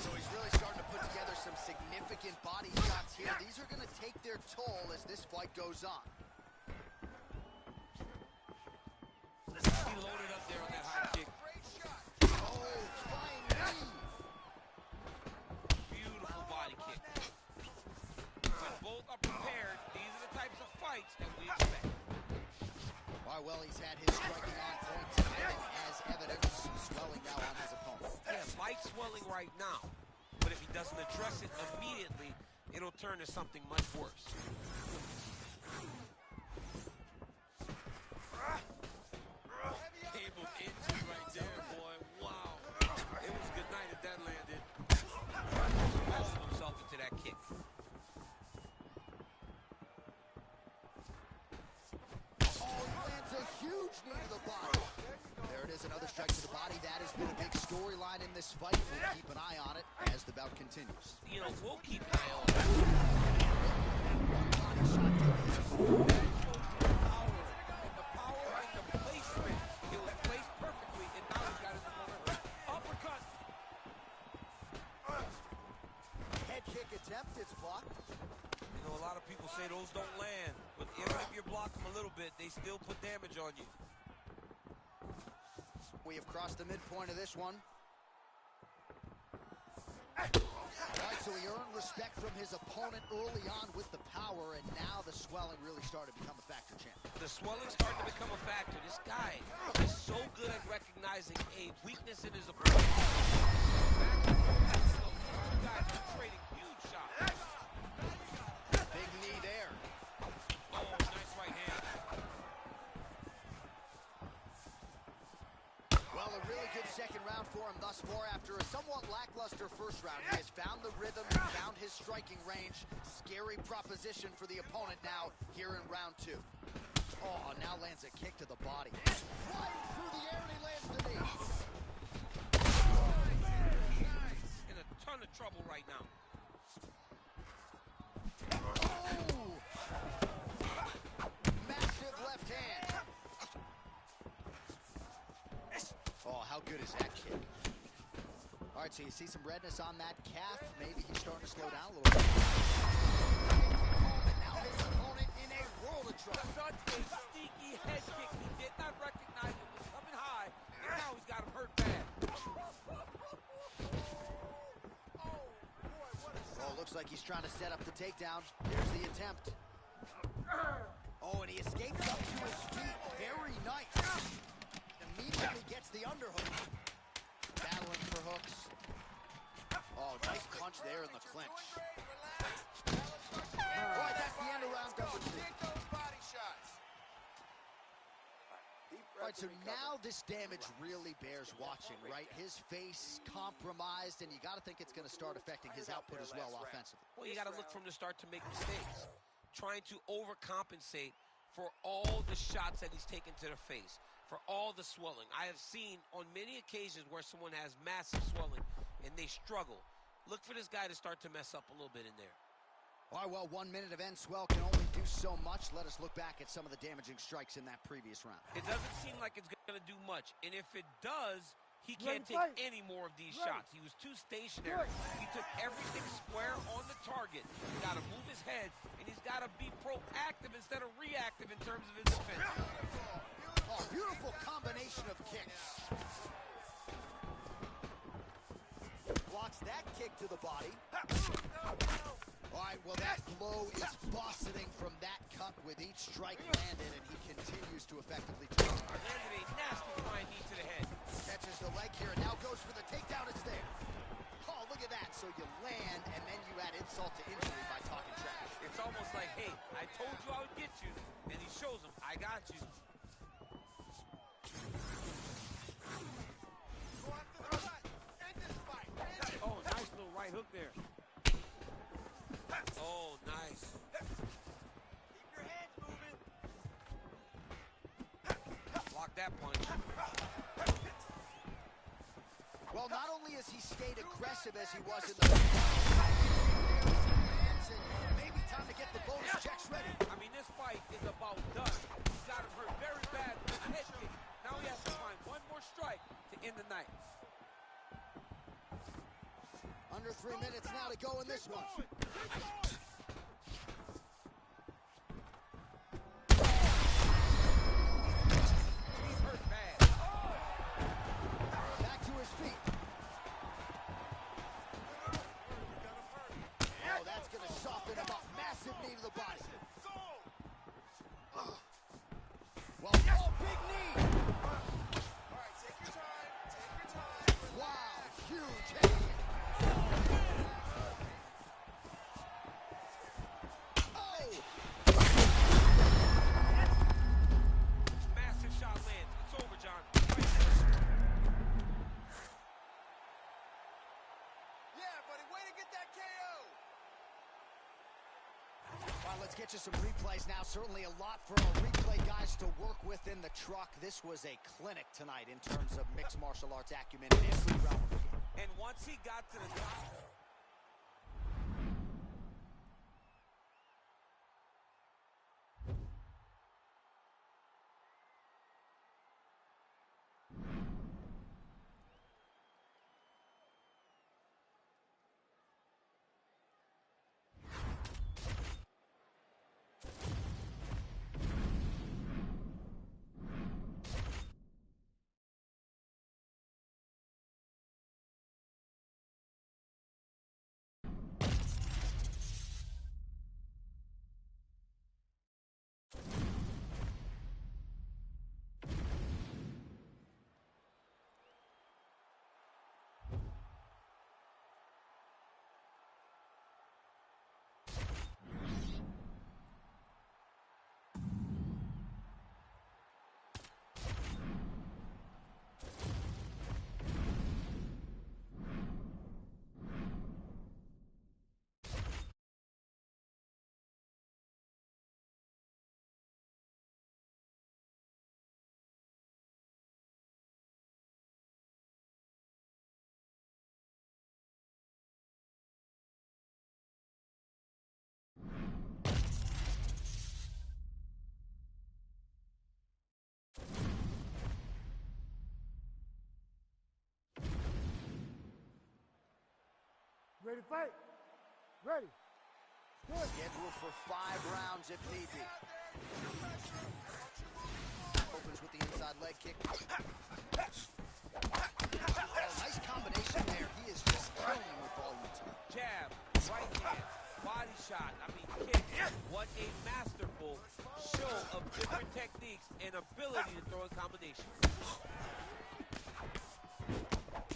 So he's really starting to put together some significant body shots here. These are going to take their toll as this fight goes on. He loaded up there on that high kick. Oh, flying knee. Beautiful body kick. When both are prepared, these are the types of fights that we expect. All right, well, he's had his striking on point tonight, and as evidence, some swelling now on his opponent. Yeah, light swelling right now. But if he doesn't address it immediately, it'll turn to something much worse. Came of inches right there, boy. Wow. It was a good night if that landed. Rolling himself into that kick. Oh, he lands a huge knee to the body. There it is, another strike to the body. That has been a big storyline in this fight. We'll keep an eye on it as the bout continues. You know, we'll keep an eye on that. One body shot to the hip. The power and the placement. It was placed perfectly in kick attempt, it's blocked. You know, a lot of people say those don't land, but even if you block them a little bit, they still put damage on you. We have crossed the midpoint of this one. All right, so he earned respect from his opponent early on with the power, and now the swelling really started to become a factor, champ. The swelling started to become a factor. This guy is so good at recognizing a weakness in his opponent. Two guys are trading huge shots. Big knee there. Oh, nice right hand. Well, a really good second round for him thus far. After a somewhat lackluster first round, he has found the rhythm, found his striking range. Scary proposition for the opponent now here in round two. Oh, now lands a kick to the body. Flying through the air, and he lands the knee. In a ton of trouble right now. Oh! Massive left hand. Oh, how good is that kick? All right, so you see some redness on that calf. Maybe he's starting to slow down a little bit. And now his opponent in a world of trouble. Such a sneaky head kick. He did not recognize it was coming high, and now he's got him hurt bad. Oh, looks like he's trying to set up the takedown. Here's the attempt. Oh, and he escapes up to his feet. Very nice. Immediately gets the underhook. Battling for hooks. Oh, nice punch there in the clinch. All right, that's the end of round number two. All right, so now this damage really bears watching, right? His face compromised, and you got to think it's going to start affecting his output as well offensively. Well, you got to look from the start to make mistakes. Trying to overcompensate for all the shots that he's taken to the face, for all the swelling. I have seen on many occasions where someone has massive swelling and they struggle. Look for this guy to start to mess up a little bit in there. All right, well, 1 minute of end swell can only do so much. Let us look back at some of the damaging strikes in that previous round. It doesn't seem like it's going to do much, and if it does, he can't take any more of these shots. He was too stationary. He took everything square on the target. He's got to move his head, and he's got to be proactive instead of reactive in terms of his defense. Oh, beautiful combination of kicks. Blocks that kick to the body. All right, well, that blow is buffeting from that cut with each strike landed, and he continues to effectively target. Landed a nasty flying knee to the head. Catches the leg here and now goes for the takedown. It's there. Oh, look at that. So you land, and then you add insult to injury by talking trash. It's almost like, hey, I told you I would get you, and he shows him, I got you. Oh, nice little right hook there. Oh, nice. Keep your hands moving. Block that punch. Well, not only has he stayed aggressive as he was in the maybe time to get the bonus checks ready. I mean, this fight is about done. He's got him hurt very bad with a head kick. Now he has to find one more strike to end the night. Under 3 minutes now to go in this one. He's hurt bad. Back to his feet. Oh, that's going to soften him up. Massive knee to the body. Well, oh, big knee. All right, take your time. Take your time. Wow, huge head kick. Oh! Massive shot lands. It's over, John. Yeah, buddy, way to get that KO. Well, let's get you some replays now. Certainly a lot for our replay guys to work with in the truck. This was a clinic tonight in terms of mixed martial arts acumen in every realm of the game. And once he got to the top, ready to fight? Ready. Good. Scheduled for 5 rounds if need be. Opens with the inside leg kick. Oh, nice combination there. He is just killing with volume tonight. Jab, right hand, body shot, kick. What a masterful show of different techniques and ability to throw in combination.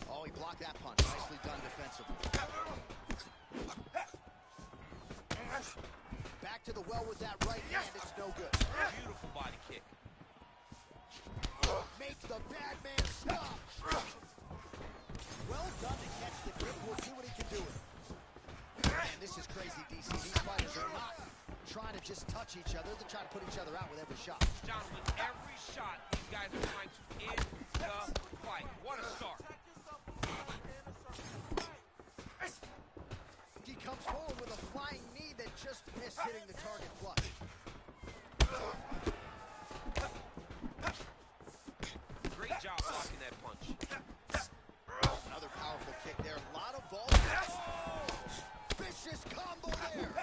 Oh, he blocked that punch. Nicely done defensively. Back to the well with that right hand. It's no good. Beautiful body kick. Makes the bad man stop. Well done to catch the kick. We'll see what he can do with it. Man, this is crazy, DC. These fighters are not trying to just touch each other. They're trying to put each other out with every shot. John, with every shot, these guys are trying to end the fight. What a start. He comes forward with a flying knee that just missed hitting the target flush. Great job blocking that punch. Another powerful kick there. A lot of volume. Vicious combo there.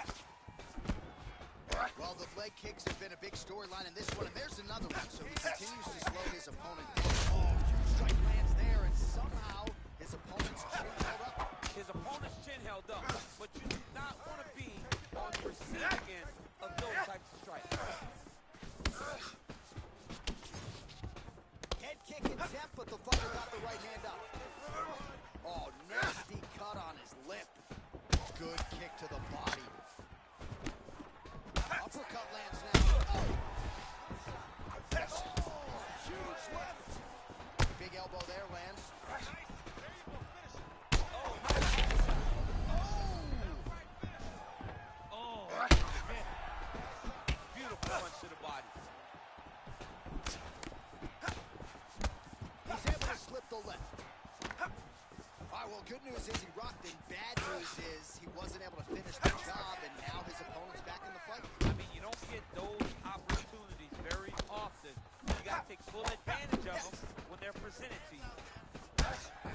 Well, the leg kicks have been a big storyline in this one, and there's another one. So he continues to slow his opponent down. Oh, huge strike lands there, and somehow his opponent's chin held up. His opponent's chin held up, but you do not want to be on the receiving end of those types of strikes. Head kick attempt, but the fighter got the right hand up. Oh, nasty cut on his lip. Good kick to the body. Uppercut lands now. Oh! Huge left. Big elbow there lands. Beautiful punch to the body. He's able to slip the left. All right, well, good news is he rocked it. Bad news is he wasn't able to finish the job, and now his opponent's back in the fight. You don't get those opportunities very often. You got to take full advantage of them when they're presented to you.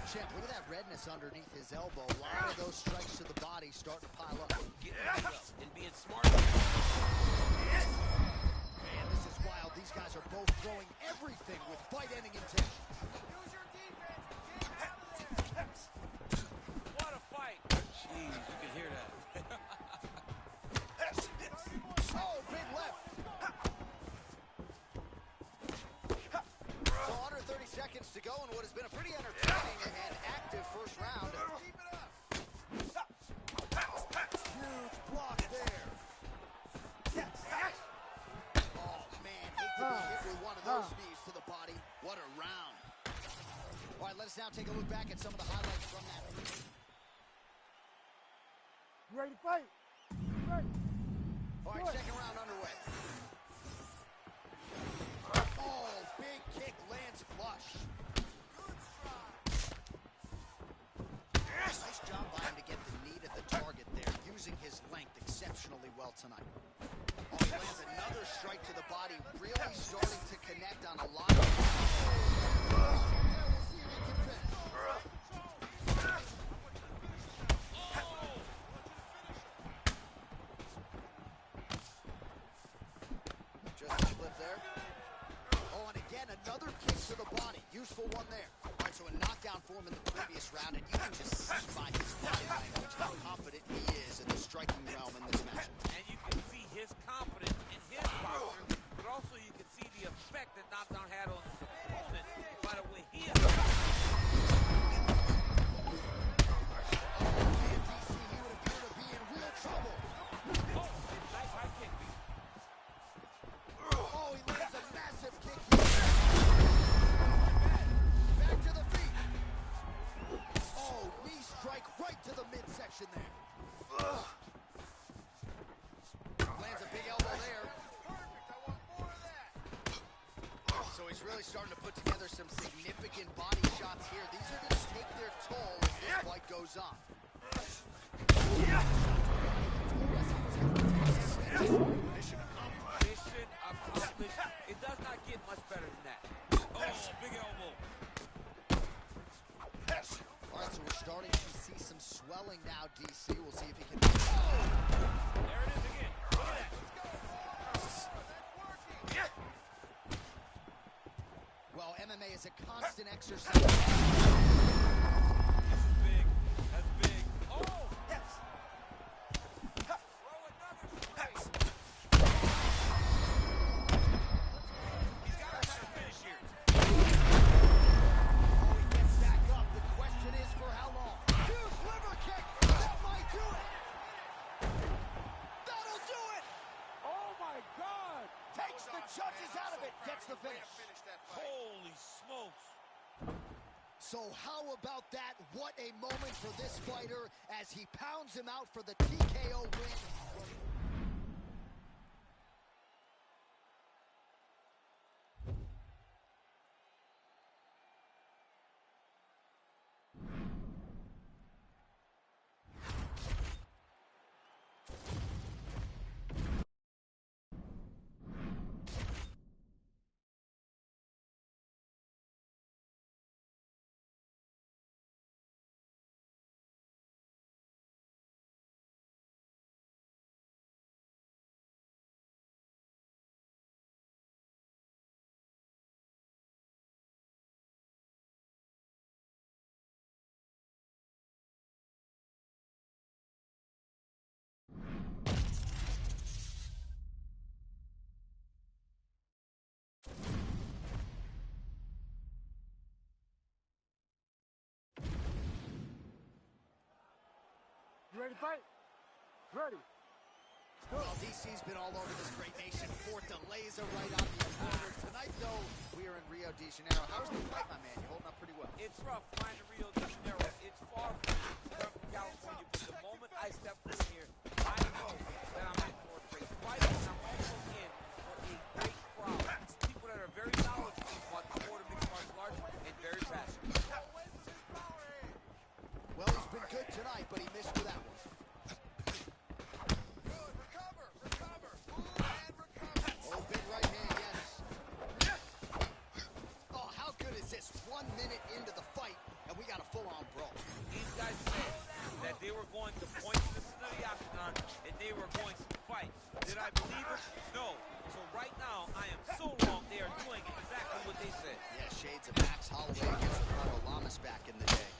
Champ, look at that redness underneath his elbow. A lot of those strikes to the body starting to pile up. Getting back up and being smart. Man, this is wild. These guys are both throwing everything with fight-ending intentions. Use your defense. Get out of there. What a fight. Jeez, you can hear that. Oh, big left. So under 30 seconds to go in what has been a pretty entertaining and active first round. Keep it up. Huge block there. Oh, man, hate to be hit with one of those knees to the body. What a round. All right, let us now take a look back at some of the highlights from that. You ready to fight? Ready. All right, second round underway. Oh, big kick lands flush. Nice job by him to get the knee to the target there, using his length exceptionally well tonight. Oh, he lands another strike to the body, really starting to connect on a lot of... We'll see if he can finish. Just a flip there. Oh, and again, another kick to the body. Useful one there. All right, so a knockdown for him in the previous round, and you can just see by his body language how confident he is in the striking realm in this match. And you can see his confidence in his posture, but also you can see the effect that knockdown had on his opponent by the way he Oh, man, DC, he would appear to be in real trouble. Oh, nice high kick. Oh, he lands a massive kick here. Back to the feet. Oh, knee strike right to the midsection there. Lands a big elbow there. Perfect. I want more of that. So he's really starting to put together some significant body shots here. These are going to take their toll as this fight goes on. Mission accomplished. Mission accomplished. It does not get much better than that. Oh, big elbow. All right, so we're starting to see some swelling now, DC. We'll see if he can... There it is again. Look at that. Well, MMA is a constant exercise. This is big. That's big. Oh! Yes! Throw another straight. He's got to try to finish here. Oh, he gets back up. The question is for how long? Huge liver kick. That might do it. That'll do it. Oh my God! Takes the judges out of it. Gets the finish. Holy smokes. So how about that? What a moment for this fighter as he pounds him out for the TKO win. You ready to fight? Ready. Well, DC's been all over this great nation. Forte laser right on the opponent. Tonight, though, we are in Rio de Janeiro. How's the fight, my man? You're holding up pretty well. It's rough flying to Rio de Janeiro. It's far from California, but the moment I step in here, I know that I'm in for a great fight, and I'm also in for a great crowd. People that are very knowledgeable about the sport of mixed martial arts and very passionate. Well, he's been good tonight, but he missed with that one. Good, recover. Ooh, and recover. Oh, big right hand, yes. Oh, how good is this? 1 minute into the fight, and we got a full-on brawl. These guys said that they were going to point to the center of the octagon and they were going to fight. Did I believe it? No. So right now, I am so wrong. They are doing exactly what they said. Yeah, shades of Max Holloway against Ricardo Lamas back in the day.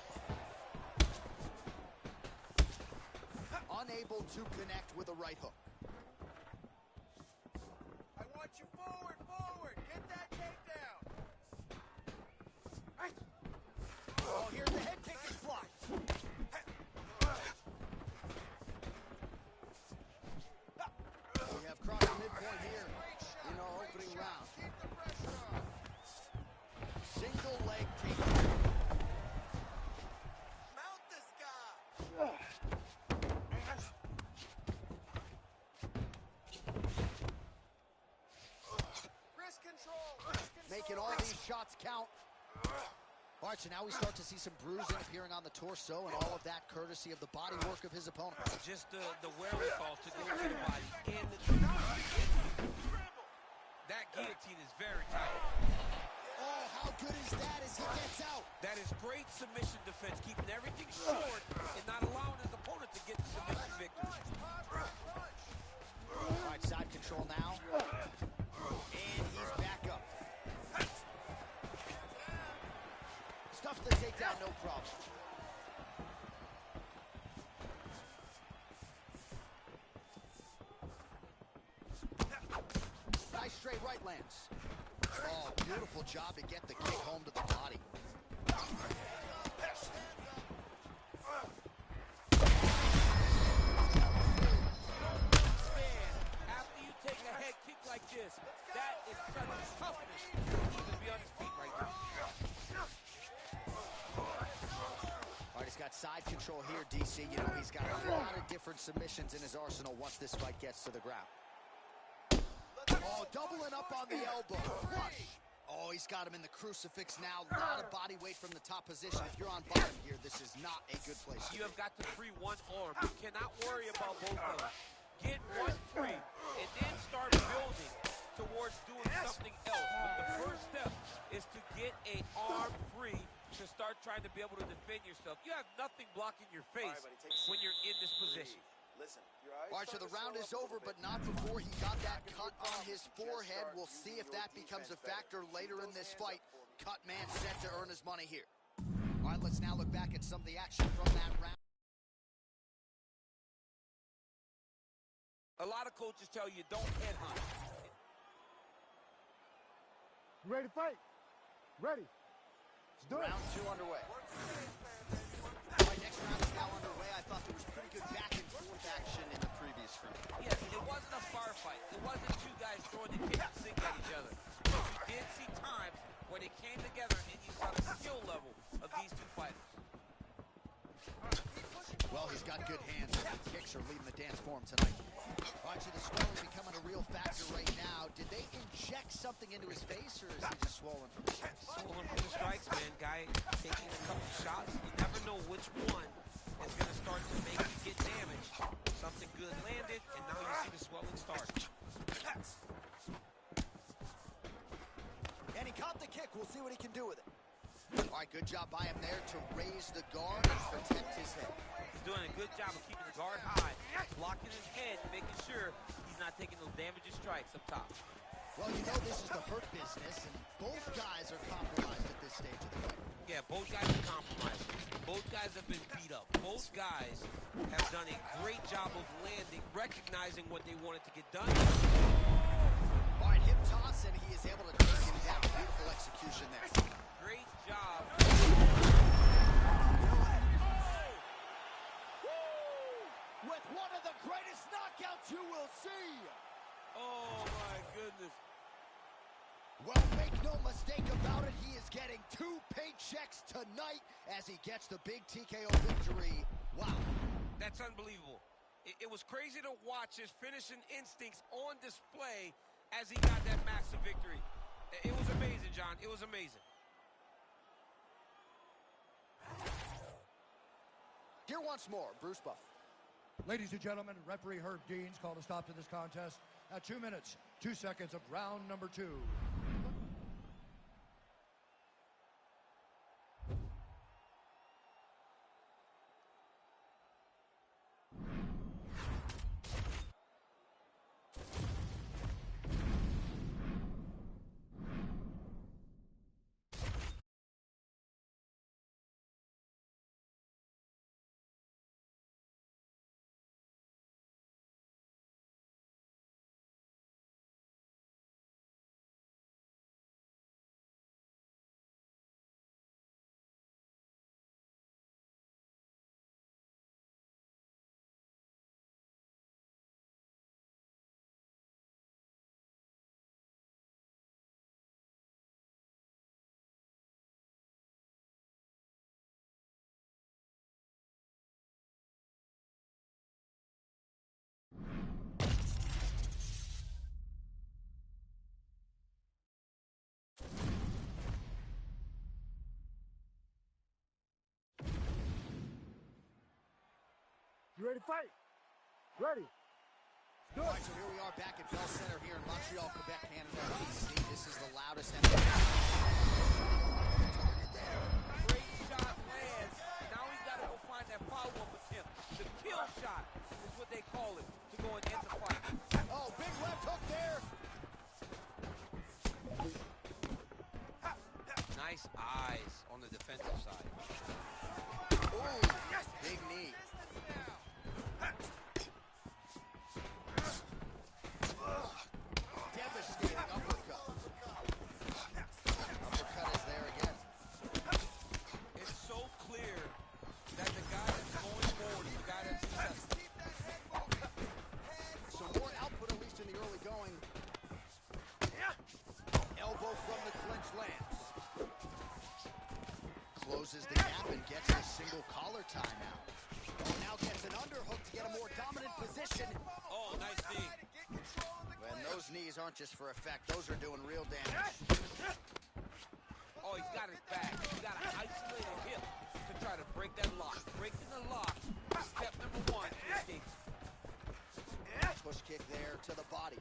Unable to connect with a right hook. I want you forward. Get that takedown. Oh, here's the head kick and fly. We have crossed the midpoint here in our opening round. Keep the pressure on. Single leg takedown. Mount this guy. Wrist control. Making all these shots count. All right, so now we start to see some bruising appearing on the torso, and all of that courtesy of the body work of his opponent. Just the wherewithal to go to the body and the that guillotine is very tight. Oh, how good is that as he gets out? That is great submission defense, keeping everything short and not allowing his opponent to get the submission victory. All right, side control now. And he's back up. Stuffs the takedown, no problem. Nice straight right lands. Oh, beautiful job to get the kick home to the body. After you take a head kick like this, that is such toughness to even be on his feet right now. All right, he's got side control here, DC. You know, he's got a lot of different submissions in his arsenal once this fight gets to the ground. Oh, doubling up on the elbow. Flush. Oh, he's got him in the crucifix now. A lot of body weight from the top position. If you're on bottom here, this is not a good place to You have got to free one arm. You cannot worry about both of them. Get one free and then start building towards doing something else. But the first step is to get an arm free to start trying to be able to defend yourself. You have nothing blocking your face All right, buddy, take a when seat. you're in this position. Breathe. Listen, your eyes All right, so starting the to round swell is up a over, little but bit. not That's before fine. he got that Not gonna cut be a on problem his if you just forehead. start We'll using see if your that becomes a defense better. factor Keep later in those this hands fight. up for me. Cut man set to earn his money here. All right, let's now look back at some of the action from that round. A lot of coaches tell you don't headhunt. You ready to fight? Ready. Let's do it. Round 2 underway. All right, next round is now underway. I thought there was pretty good back and forth action in the previous round. Yes, it wasn't a firefight. It wasn't two guys throwing the kitchen sink at each other. But you did see times where they came together and you saw the skill level of these two fighters. Well, he's got good hands, and the kicks are leading the dance for him tonight. All right, so the swelling becoming a real factor right now. Did they inject something into his face, or is he just swollen from the strikes? Swollen from the strikes, man. Guy taking a couple shots. You never know which one is going to start to make you get damaged. Something good landed, and now you see the swelling start. And he caught the kick. We'll see what he can do with it. All right, good job by him there to raise the guard and protect his head. He's doing a good job of keeping the guard high, blocking his head, making sure he's not taking those damaging strikes up top. Well, you know this is the hurt business, and both guys are compromised at this stage of the fight. Yeah, both guys are compromised. Both guys have been beat up. Both guys have done a great job of landing, recognizing what they wanted to get done. All right, hip toss, and he is able to take him down. Beautiful execution there. Great job. With one of the greatest knockouts you will see. Oh, my goodness. Well, make no mistake about it, he is getting 2 paychecks tonight as he gets the big TKO victory. Wow. That's unbelievable. It was crazy to watch his finishing instincts on display as he got that massive victory. It was amazing, John. It was amazing. Here once more, Bruce Buffer. Ladies and gentlemen, referee Herb Deans called a stop to this contest at 2 minutes, 2 seconds of round number 2. You ready to fight? Ready. Let's do All it. right, so here we are back at Bell Center here in Montreal, Quebec, Canada. BC, this is the loudest Great shot lands. Now he's got to go find that follow-up attempt. The kill shot is what they call it to go and end the fight. Oh, big left hook there. Nice eyes on the defensive side. Oh, big knee. Devastating uppercut. Uppercut is there again. It's so clear that the guy that's going forward is the guy that's successful. So more output, at least in the early going. Elbow from the clinch lands. Closes the gap and gets a single collar tie now. Oh, now gets an underhook to get a more dominant position. Oh, nice knee. And those knees aren't just for effect. Those are doing real damage. Oh, he's got his back. He's got an isolated hip to try to break that lock. Breaking the lock is step number 1 to escape. Push kick there to the body.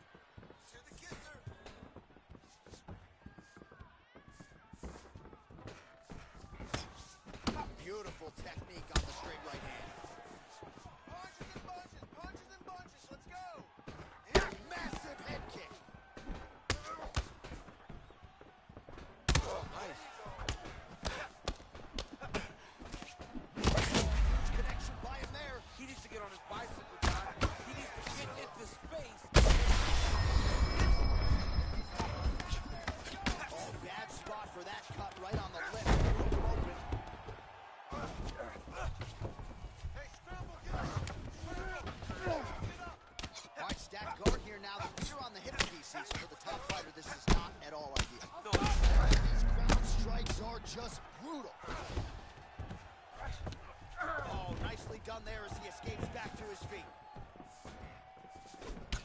there as he escapes back to his feet.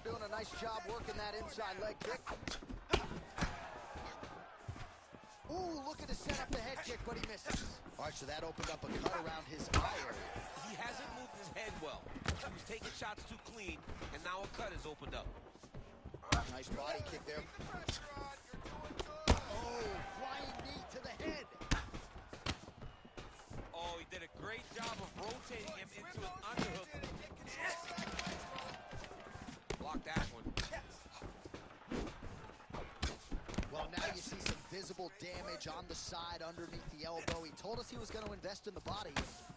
Doing a nice job working that inside leg kick. Ooh, looking to set up the head kick, but he misses. All right, so that opened up a cut around his eye area. He hasn't moved his head well. He was taking shots too clean, and now a cut has opened up. Nice body kick there. Oh, flying knee to the head. Oh, he did a great job of rotating him into an underhook. Block that one. Well, now you see some visible damage on the side underneath the elbow. He told us he was going to invest in the body.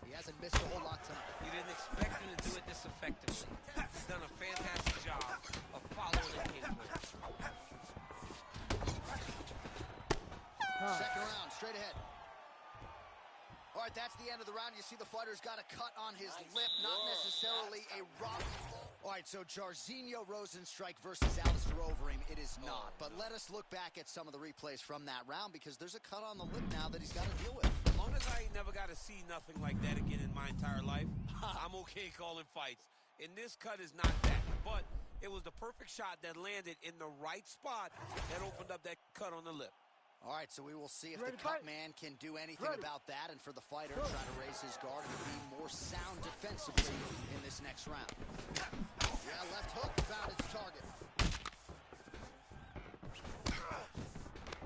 He hasn't missed a whole lot tonight. You didn't expect him to do it this effectively. He's done a fantastic job of following the game plan. Second round, straight ahead. All right, that's the end of the round. You see the fighter's got a cut on his lip, not necessarily a rock. All right, so Jairzinho Rozenstruik versus Alistair Overeem, it is not. But let us look back at some of the replays from that round because there's a cut on the lip now that he's got to deal with. As long as I never got to see nothing like that again in my entire life, I'm okay calling fights. And this cut is not that, but it was the perfect shot that landed in the right spot that opened up that cut on the lip. All right, so we will see if the cut man can do anything about that, and for the fighter, try to raise his guard and be more sound defensively in this next round. Yeah, left hook found its target.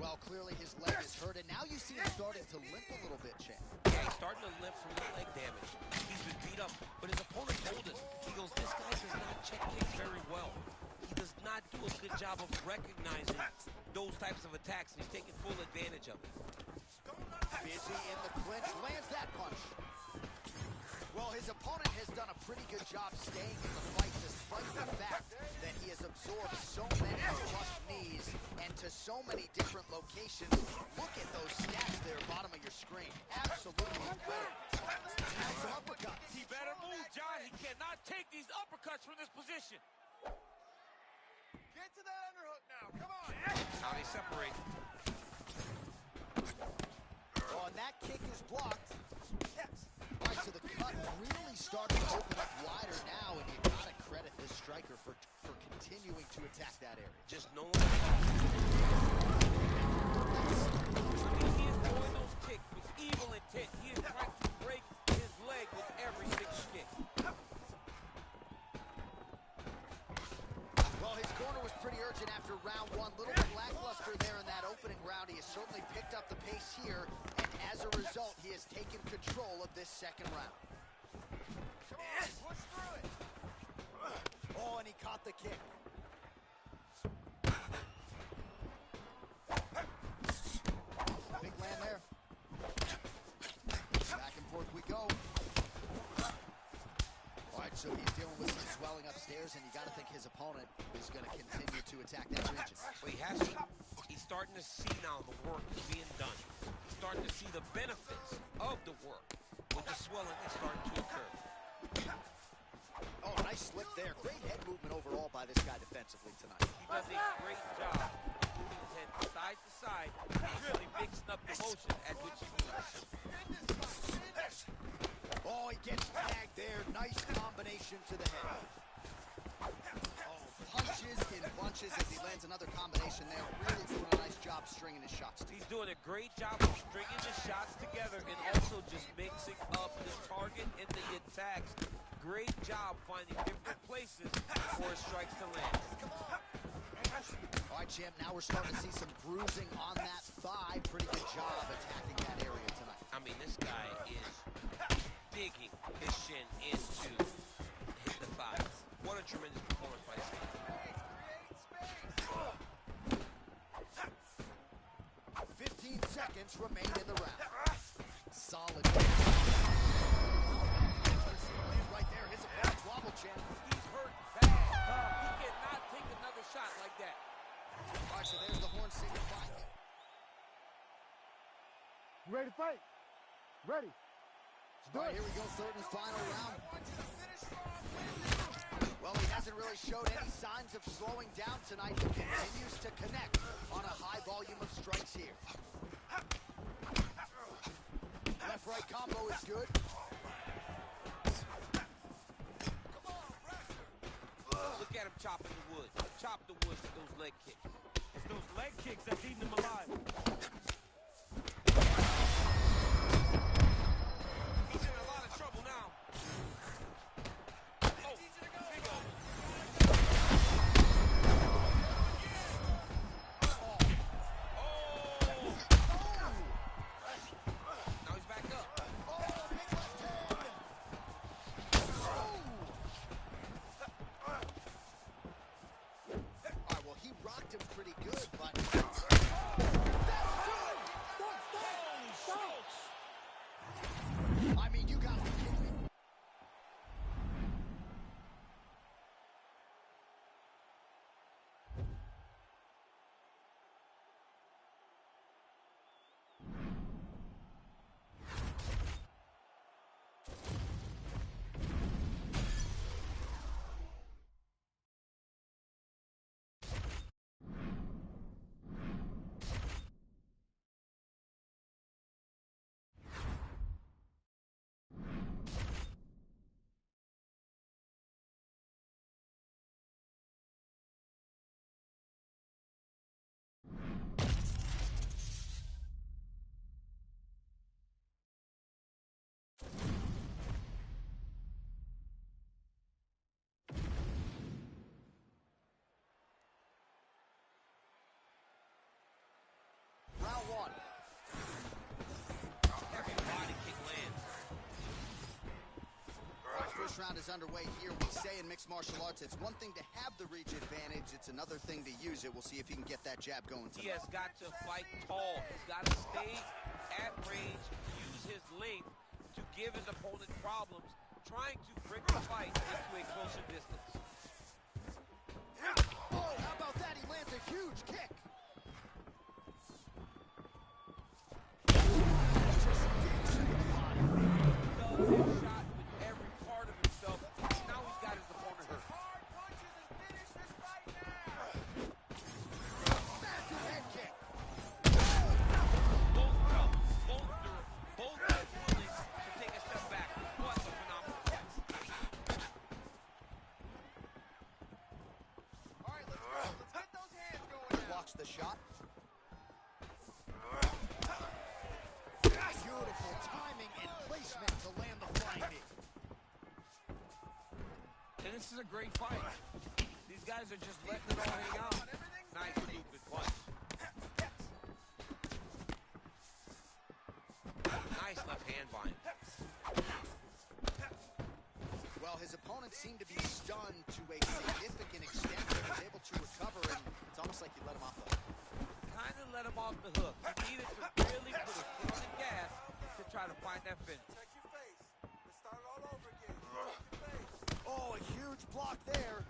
Well, clearly his leg is hurt, and now you see him starting to limp a little bit, Champ. Yeah, he's starting to limp from the leg damage. He's been beat up, but his opponent told us, he goes, this guy does not check kicks very well. He does not do a good job of recognizing those types of attacks, and he's taking full advantage of it. Busy in the clinch, lands that punch. Well, his opponent has done a pretty good job staying in the fight despite the fact that he has absorbed so many crushed knees and to so many different locations. Look at those stats there, bottom of your screen. Absolutely incredible. Now some uppercuts. He better move, John. He cannot take these uppercuts from this position. Get to that underhook now. Come on. Now they separate. Oh, and that kick is blocked. All right, so the cut really starting to open up wider now, and you gotta credit this striker for continuing to attack that area. Just no one. I mean, he is throwing those kicks with evil intent. He is trying to break his leg with every single kick. Well, his corner was pretty urgent after round one. Little bit lackluster there in that opening round. He has certainly picked up the pace here, and as a result, he has taken control of this second round. Come on, push through it. Oh, and he caught the kick. Big land there. Back and forth we go. All right, so he's dealing with some swelling upstairs, and you got to think his opponent is going to continue to attack that region. Well, he has to. He's starting to see now the work being done. He's starting to see the benefits of the work with the swelling that's starting to occur. Oh, nice slip there. Great head movement overall by this guy defensively tonight. He does a great job of moving his head side to side, really mixing up the motion at which he moves. Oh, he gets tagged there. Nice combination to the head. Oh, punches in bunches as he lands another combination there. Really doing a nice job stringing his shots together. He's doing a great job of stringing the shots together and also just mixing up the target and the attacks. Great job finding different places for his strikes to land. All right, champ, now we're starting to see some bruising on that thigh. Pretty good job attacking that area tonight. I mean, this guy is digging his shin into hit the thigh. What a tremendous performance by this guy. Space, 15 seconds remain in the round. Solid. Right there, his opponent's wobble, champ. He's hurt bad. He cannot take another shot like that. All right, so there's the horn signifying it. You ready to fight? Ready. All right, here we go, third and final round. Well, he hasn't really showed any signs of slowing down tonight. He continues to connect on a high volume of strikes here. Left-right combo is good. chopping the wood. Chop the wood with those leg kicks. It's those leg kicks that's eating him alive. He's in a lot of trouble now. Oh, big old. Now he's back up. Well, he rocked him pretty good, but... I mean, you gotta be kidding me. Round one. Every body kick lands. First round is underway here. We say in mixed martial arts, it's one thing to have the reach advantage. It's another thing to use it. We'll see if he can get that jab going tonight. He has got to fight tall. He's got to stay at range, use his length to give his opponent problems, trying to bring the fight into a closer distance. Oh, how about that? He lands a huge kick. Shot with every part of himself. Now he's got his opponent hurt. Hard punches and finish this fight now. Massive head kick. Both tough, both willing to take a step back. What a phenomenal fight. All right, let's go. Let's get those hands going now. Blocks the shot. Beautiful timing and placement to land the flying knee. And this is a great fight. These guys are just letting it all hang out. Nice stupid punch. Nice left hand by him. Well, his opponent seemed to be stunned to a significant extent. He was able to recover, and it's almost like he let him off the hook. Kind of let him off the hook. He needed to really put his foot on the gas to try to find that finish. Check your face. Let's start it all over again. Check your face. Oh, a huge block there.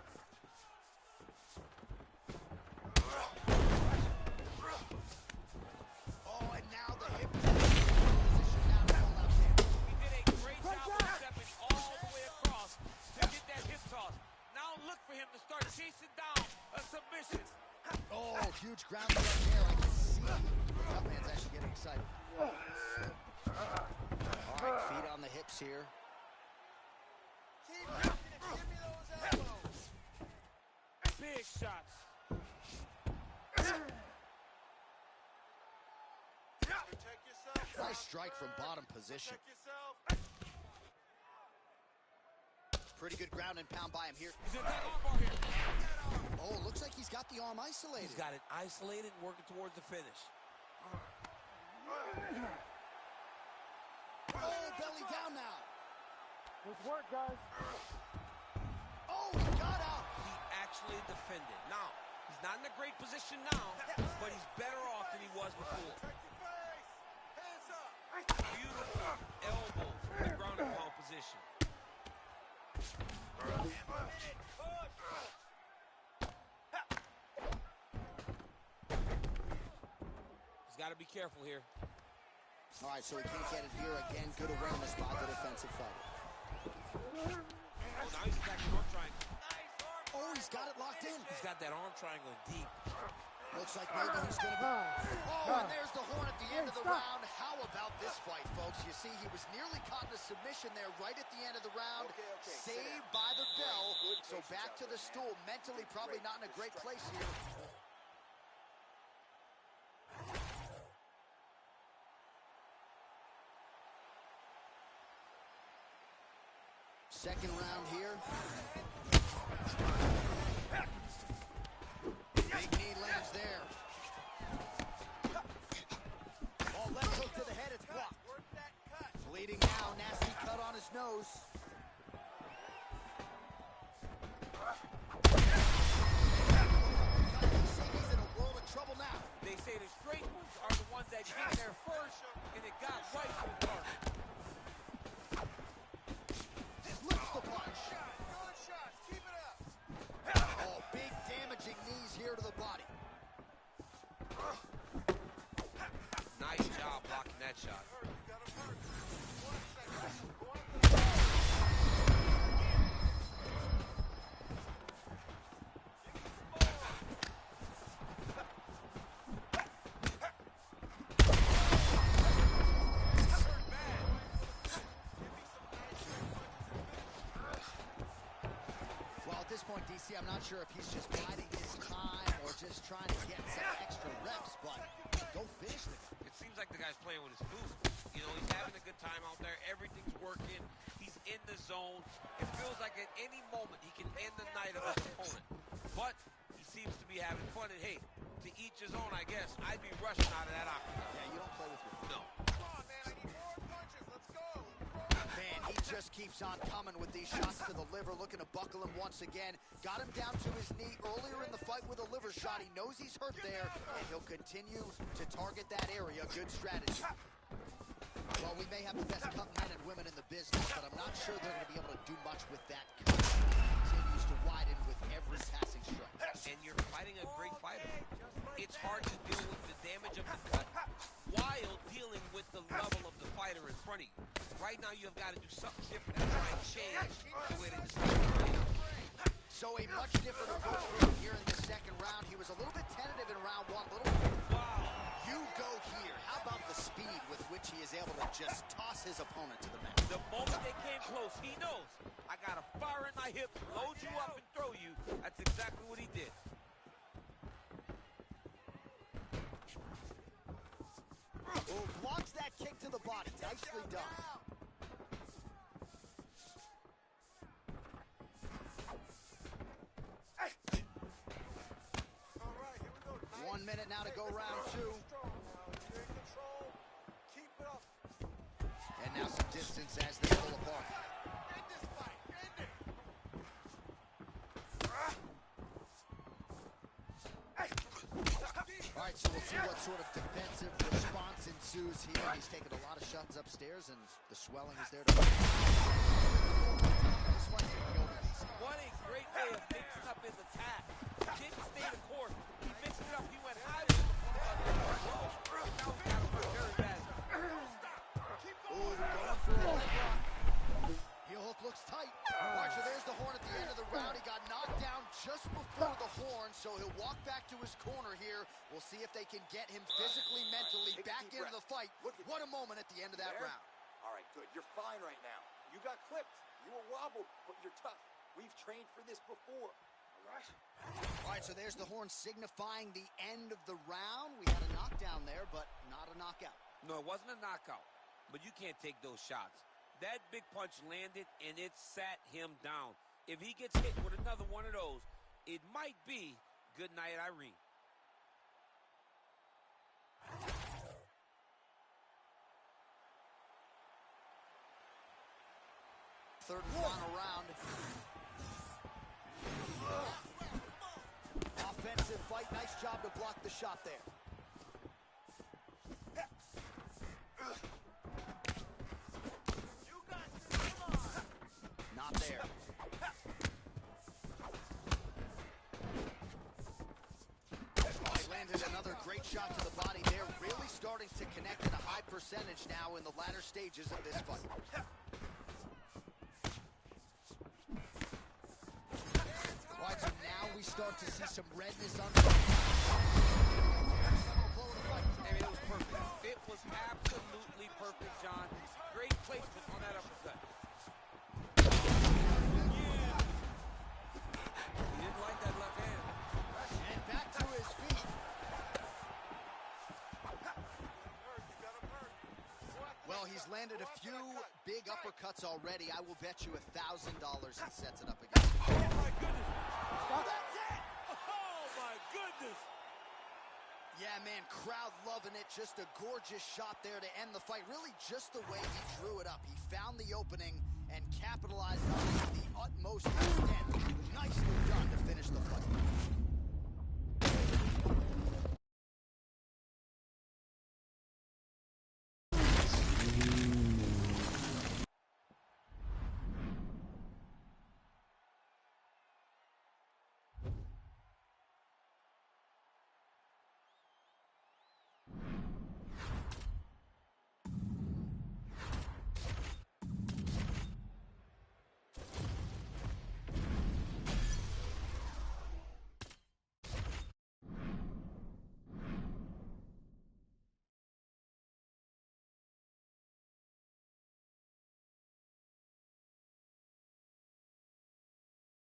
Oh, and now the hip position down to all out there. He did a great job of stepping all the way across to get that hip toss. Now look for him to start chasing down a submission. Oh, huge ground right there. I can see the tough man's actually getting excited. All right, feet on the hips here. Keep working and give me those elbows. Big shots. Protect yourself. Nice strike from bottom position. Protect yourself. Pretty good ground and pound by him here. He's in that armbar here. Oh, looks like he's got the arm isolated. He's got it isolated, working towards the finish. Oh, belly down now. Good work, guys. Oh, he got out. He actually defended. Now, he's not in a great position now, but he's better off than he was before. Protect your face. Hands up. Beautiful elbow from the ground and pound position. He's got to be careful here. All right, so he can't get it here again. Good awareness by the defensive fighter. Oh, now he's attacking arm triangle. Oh, he's got it locked in. He's got that arm triangle deep. Looks like maybe he's going to... Oh, and there's the horn at the end of the round. How about this fight, folks? You see, he was nearly caught in a submission there right at the end of the round. Okay, Saved by the bell. So back to the stool. Mentally probably not in a great place here. Second round here. Big knee lands there. Oh, left hook to the head, it's blocked. Bleeding now, nasty cut on his nose. He's in a world of trouble now. They say the straight moves are the ones that get there first, and it got right to the target. Slips the punch. Good shots. Keep it up. Oh, big damaging knees here to the body. Nice job blocking that shot. You got him hurt. 1 second. Go on. Well, at this point, DC, I'm not sure if he's just biding his time or just trying to get some extra reps, but go finish the guy. It seems like the guy's playing with his food. You know, he's having a good time out there. Everything's working. He's in the zone. It feels like at any moment he can end the night of his opponent. But he seems to be having fun. And hey, to each his own, I guess. I'd be rushing out of that octagon. Yeah, you don't play with your No. Come on, man. I need more punches. Let's go. man. He just keeps on coming with these shots to the liver, looking to buckle him once again. Got him down to his knee earlier in the fight with a liver shot. He knows he's hurt there, and he'll continue to target that area. Good strategy. Well, we may have the best cut men and women in the business, but I'm not sure they're going to be able to do much with that cut. Continues to widen with every passing strike. And you're fighting a great fighter. It's hard to deal with the damage of the cut while dealing with the level of the fighter in front of you. Right now, you've got to do something different and try and change the way that this fight is played. So a much different approach for him here in the second round. He was a little bit tentative in round one. Wow. You go here. How about the speed with which he is able to just toss his opponent to the mat? The moment they came close, he knows. I got a fire in my hip, load you up and throw you. That's exactly what he did. Oh, blocks that kick to the body. Nicely done. All right, here we go. 1 minute now to go round two. Strong now. You're in control. Keep it up. And now some distance as they pull apart. End this fight. End it. All right, so we'll see what sort of defensive response ensues here. He's taken a lot of shots upstairs, and the swelling is there to... This one's going to be over easy. What a great way of mixing up his attack. Didn't stay the course. He mixed it up. He went high with the now he's got to work very bad. Ooh, going for a leg lock. Heel hook looks tight. Archer, there's the horn at the end of the round. He got knocked down just before the horn, so he'll walk back to his corner here. We'll see if they can get him physically, mentally Take a back deep into the fight. Look at What a moment at the end of that There? round. All right, good. You're fine right now. You got clipped. You were wobbled, but you're tough. We've trained for this before. All right? All right, so there's the horn signifying the end of the round. We had a knockdown there, but not a knockout. No, it wasn't a knockout, but you can't take those shots. That big punch landed, and it sat him down. If he gets hit with another one of those, it might be good night, Irene. Third and final round. Offensive fight. Nice job to block the shot there. Not there. Oh, he landed another great shot to the body there. Really starting to connect at a high percentage now in the latter stages of this fight. All right, so now we start to see some redness on the I mean, it was perfect. It was absolutely perfect, John. Great placement on that uppercut. landed a few big uppercuts already. I will bet you $1,000 he sets it up again. Oh, my goodness. That's it. Oh, my goodness. Yeah, man, crowd loving it. Just a gorgeous shot there to end the fight. Really just the way he drew it up. He found the opening and capitalized on it.